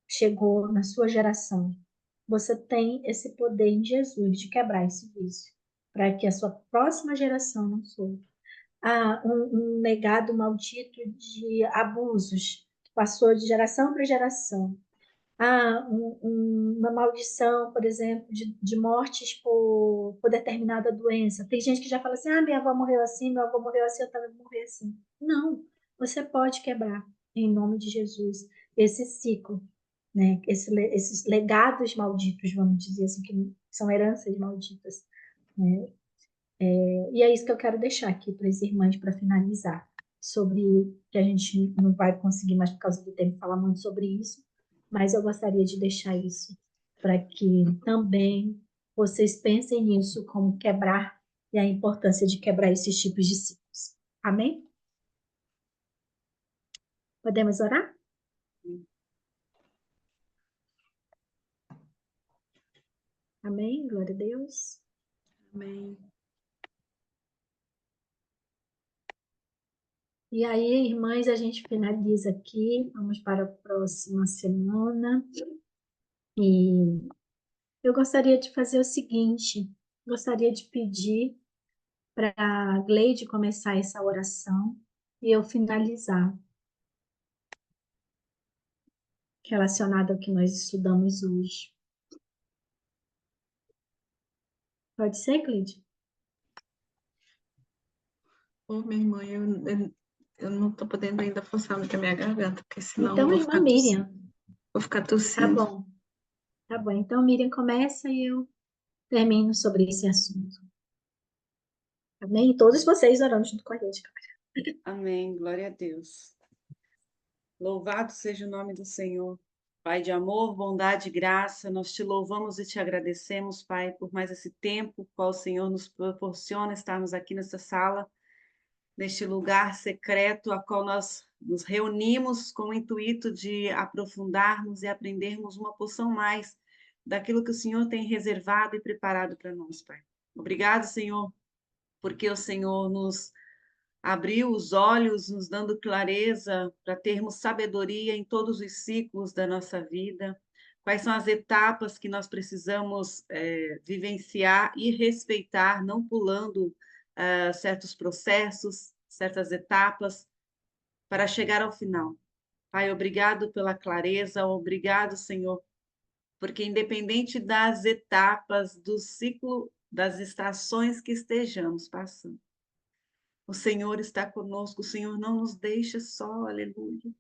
A: chegou na sua geração. Você tem esse poder em Jesus de quebrar esse vício, para que a sua próxima geração não sofra. Um legado maldito de abusos, que passou de geração para geração. Uma maldição, por exemplo, de mortes por determinada doença. Tem gente que já fala assim, minha avó morreu assim, meu avô morreu assim, eu também vou morrer assim. Não, você pode quebrar, em nome de Jesus, esse ciclo, né? Esses legados malditos, vamos dizer assim, que são heranças malditas, né? E é isso que eu quero deixar aqui para as irmãs para finalizar, sobre que a gente não vai conseguir mais por causa do tempo falar muito sobre isso, mas eu gostaria de deixar isso para que também vocês pensem nisso, como quebrar e a importância de quebrar esses tipos de ciclos. Amém? Podemos orar? Amém? Glória a Deus.
C: Amém.
A: E aí, irmãs, a gente finaliza aqui. Vamos para a próxima semana. E eu gostaria de fazer o seguinte: gostaria de pedir para a Gleide começar essa oração e eu finalizar, relacionada ao que nós estudamos hoje. Pode ser, Gleide?
F: Ô, minha irmã, eu não estou podendo ainda forçar muito a minha garganta, porque senão
A: Então,
F: eu vou
A: irmã
F: ficar tossindo.
A: Miriam,
F: Vou ficar
A: tá
F: tossindo.
A: bom. Tá bom. Então, Miriam começa e eu termino sobre esse assunto. Amém? E todos vocês orando junto com a gente.
C: Amém. Glória a Deus. Louvado seja o nome do Senhor. Pai de amor, bondade e graça, nós te louvamos e te agradecemos, Pai, por mais esse tempo qual o Senhor nos proporciona estarmos aqui nessa sala, neste lugar secreto a qual nós nos reunimos com o intuito de aprofundarmos e aprendermos uma porção mais daquilo que o Senhor tem reservado e preparado para nós, Pai. Obrigado, Senhor, porque o Senhor nos abriu os olhos, nos dando clareza para termos sabedoria em todos os ciclos da nossa vida. Quais são as etapas que nós precisamos vivenciar e respeitar, não pulando certos processos, certas etapas, para chegar ao final. Pai, obrigado pela clareza, obrigado, Senhor, porque independente das etapas do ciclo, das estações que estejamos passando, o Senhor está conosco, o Senhor não nos deixa só, aleluia.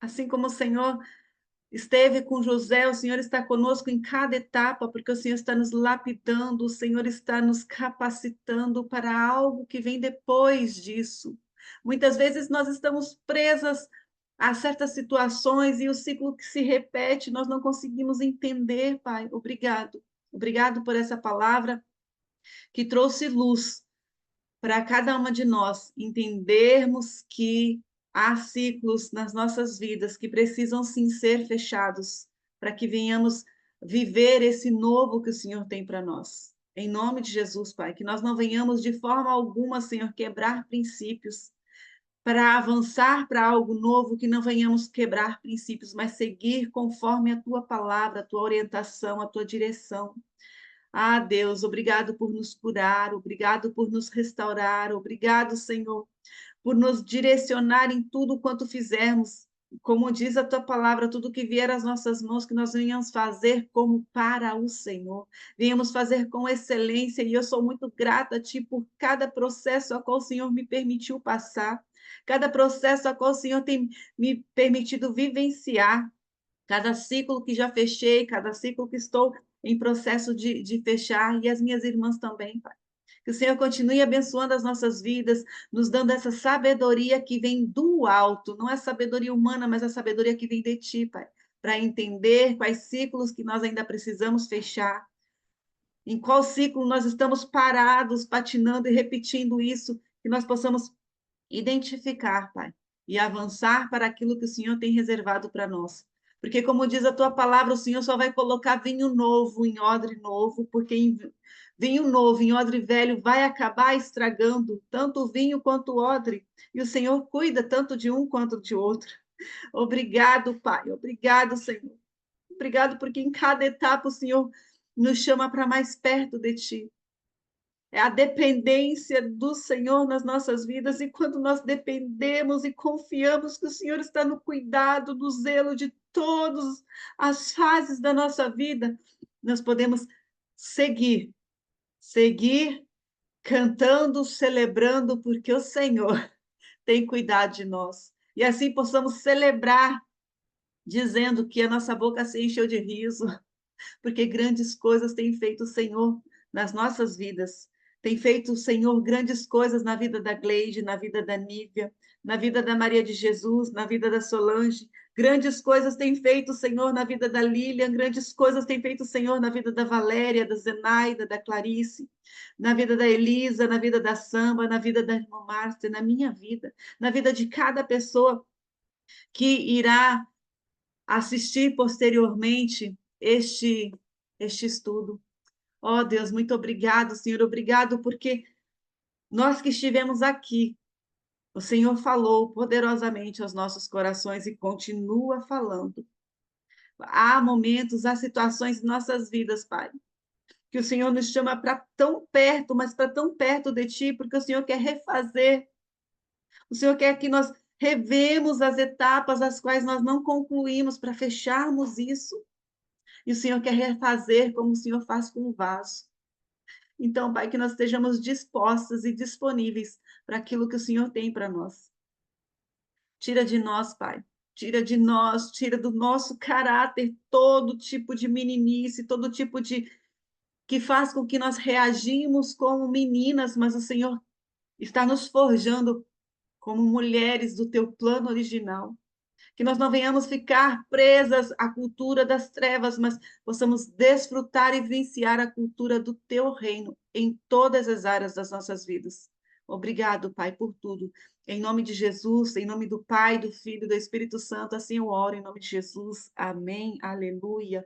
C: Assim como o Senhor esteve com José, o Senhor está conosco em cada etapa, porque o Senhor está nos lapidando, o Senhor está nos capacitando para algo que vem depois disso. Muitas vezes nós estamos presas a certas situações e o ciclo que se repete, nós não conseguimos entender, Pai. Obrigado. Obrigado por essa palavra que trouxe luz para cada uma de nós entendermos que há ciclos nas nossas vidas que precisam sim ser fechados para que venhamos viver esse novo que o Senhor tem para nós. Em nome de Jesus, Pai, que nós não venhamos de forma alguma, Senhor, quebrar princípios para avançar para algo novo, que não venhamos quebrar princípios, mas seguir conforme a tua palavra, a tua orientação, a tua direção. Ah, Deus, obrigado por nos curar, obrigado por nos restaurar, obrigado, Senhor, por nos direcionar em tudo quanto fizermos. Como diz a tua palavra, tudo que vier às nossas mãos, que nós venhamos fazer como para o Senhor, venhamos fazer com excelência, e eu sou muito grata a ti por cada processo a qual o Senhor me permitiu passar, cada processo a qual o Senhor tem me permitido vivenciar, cada ciclo que já fechei, cada ciclo que estou em processo de fechar, e as minhas irmãs também, Pai. Que o Senhor continue abençoando as nossas vidas, nos dando essa sabedoria que vem do alto, não é sabedoria humana, mas a sabedoria que vem de Ti, Pai, para entender quais ciclos que nós ainda precisamos fechar, em qual ciclo nós estamos parados, patinando e repetindo isso, que nós possamos identificar, Pai, e avançar para aquilo que o Senhor tem reservado para nós. Porque, como diz a tua palavra, o Senhor só vai colocar vinho novo em odre novo, porque vinho novo em odre velho vai acabar estragando tanto o vinho quanto o odre. E o Senhor cuida tanto de um quanto de outro. Obrigado, Pai. Obrigado, Senhor. Obrigado porque em cada etapa o Senhor nos chama para mais perto de Ti. É a dependência do Senhor nas nossas vidas, e quando nós dependemos e confiamos que o Senhor está no cuidado, no zelo de todas as fases da nossa vida, nós podemos seguir cantando, celebrando, porque o Senhor tem cuidado de nós. E assim possamos celebrar, dizendo que a nossa boca se encheu de riso, porque grandes coisas tem feito o Senhor nas nossas vidas. Tem feito o Senhor grandes coisas na vida da Gleide, na vida da Nívia, na vida da Maria de Jesus, na vida da Solange. Grandes coisas tem feito o Senhor na vida da Lilian, grandes coisas tem feito o Senhor na vida da Valéria, da Zenaida, da Clarice, na vida da Elisa, na vida da Samba, na vida da irmã Márcia, na minha vida, na vida de cada pessoa que irá assistir posteriormente este estudo. Ó Deus, muito obrigado, Senhor, obrigado porque nós que estivemos aqui, o Senhor falou poderosamente aos nossos corações e continua falando. Há momentos, há situações em nossas vidas, Pai, que o Senhor nos chama para tão perto, mas para tão perto de Ti, porque o Senhor quer refazer, o Senhor quer que nós revemos as etapas as quais nós não concluímos para fecharmos isso. E o Senhor quer refazer como o Senhor faz com o vaso. Então, Pai, que nós estejamos dispostos e disponíveis para aquilo que o Senhor tem para nós. Tira de nós, Pai. Tira de nós, tira do nosso caráter todo tipo de meninice, todo tipo de que faz com que nós reagimos como meninas, mas o Senhor está nos forjando como mulheres do teu plano original. Que nós não venhamos ficar presas à cultura das trevas, mas possamos desfrutar e vivenciar a cultura do teu reino em todas as áreas das nossas vidas. Obrigado, Pai, por tudo. Em nome de Jesus, em nome do Pai, do Filho e do Espírito Santo, assim eu oro em nome de Jesus. Amém. Aleluia.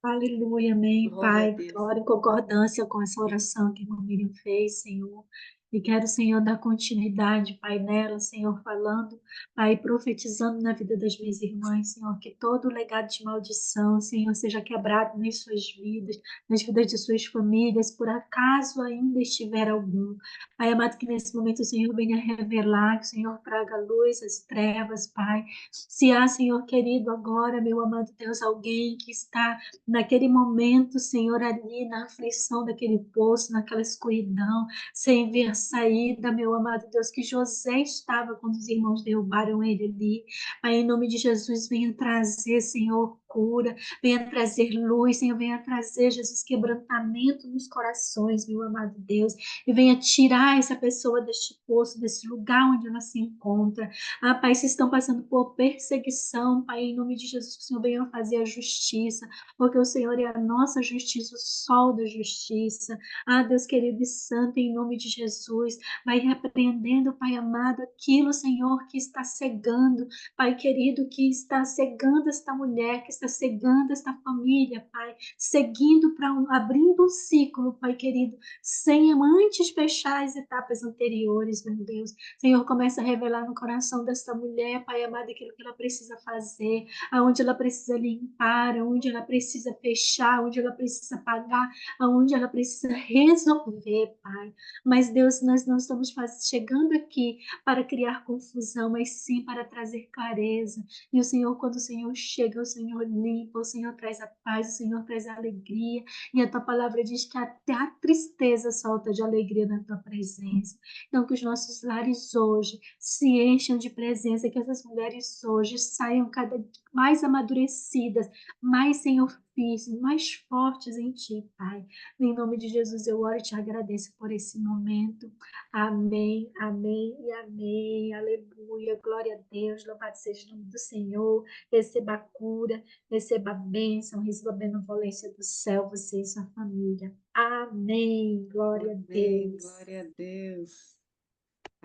A: Aleluia, amém,
C: Glória a
A: Pai.
C: Deus.
A: Oro em concordância com essa oração que a irmã Miriam fez, Senhor. E quero, Senhor, dar continuidade, Pai, nela, Senhor, falando, Pai, profetizando na vida das minhas irmãs, Senhor, que todo legado de maldição, Senhor, seja quebrado nas suas vidas, nas vidas de suas famílias, por acaso ainda estiver algum. Pai amado, que nesse momento o Senhor venha revelar, que o Senhor traga a luz às trevas, Pai. Se há, Senhor querido, agora, meu amado Deus, alguém que está naquele momento, Senhor, ali na aflição daquele poço, naquela escuridão, sem ver saída, meu amado Deus, que José estava quando os irmãos derrubaram ele ali. Pai, em nome de Jesus, venha trazer, Senhor, cura, venha trazer luz, Senhor, venha trazer, Jesus, quebrantamento nos corações, meu amado Deus, e venha tirar essa pessoa deste poço, desse lugar onde ela se encontra. Ah, Pai, se estão passando por perseguição, Pai, em nome de Jesus, que o Senhor venha fazer a justiça, porque o Senhor é a nossa justiça, o sol da justiça. Ah, Deus querido e santo, em nome de Jesus, vai repreendendo, Pai amado, aquilo, Senhor, que está cegando, Pai querido, que está cegando esta mulher, que está cegando esta família, Pai, seguindo para abrindo um ciclo, Pai querido, sem antes fechar as etapas anteriores, meu Deus. Senhor, começa a revelar no coração desta mulher, Pai amado, aquilo que ela precisa fazer, aonde ela precisa limpar, aonde ela precisa fechar, aonde ela precisa pagar, aonde ela precisa resolver, Pai. Mas, Deus, nós não estamos chegando aqui para criar confusão, mas sim para trazer clareza. E o Senhor, quando o Senhor chega, o Senhor limpa, o Senhor traz a paz, o Senhor traz a alegria. E a tua palavra diz que até a tristeza solta de alegria na tua presença. Então, que os nossos lares hoje se encham de presença, que essas mulheres hoje saiam cada dia mais amadurecidas, mais sem ofício, mais fortes em Ti, Pai. Em nome de Jesus, eu oro e te agradeço por esse momento. Amém, amém e amém. Aleluia, glória a Deus, louvado seja o nome do Senhor. Receba a cura, receba a bênção, receba a benevolência do céu, você e sua família. Amém, glória a
C: Amém.
A: Deus.
C: Glória a Deus.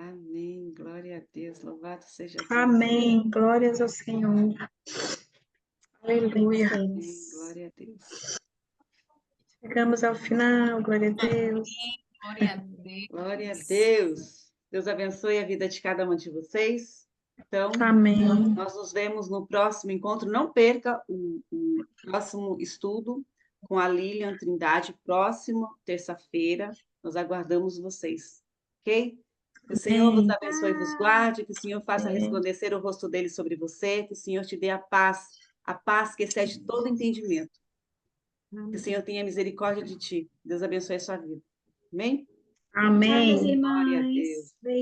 C: Amém. Glória a Deus. Louvado seja Deus.
F: Amém. Glórias ao Senhor. Aleluia.
C: Amém. Glória a Deus.
F: Chegamos ao final. Glória a Deus.
E: Glória a Deus.
C: Glória a Deus. Deus abençoe a vida de cada um de vocês. Então,
F: Amém.
C: nós nos vemos no próximo encontro. Não perca o próximo estudo com a Lilian Trindade, próxima terça-feira. Nós aguardamos vocês, ok? Que o Senhor vos abençoe e vos guarde, que o Senhor faça resplandecer o rosto dele sobre você, que o Senhor te dê a paz que excede todo entendimento. Que o Senhor tenha misericórdia de ti. Deus abençoe a sua vida. Amém?
A: Tchau,
F: Amém.
A: meus
C: Glória a
A: irmãos.
C: Deus.
A: Beijo.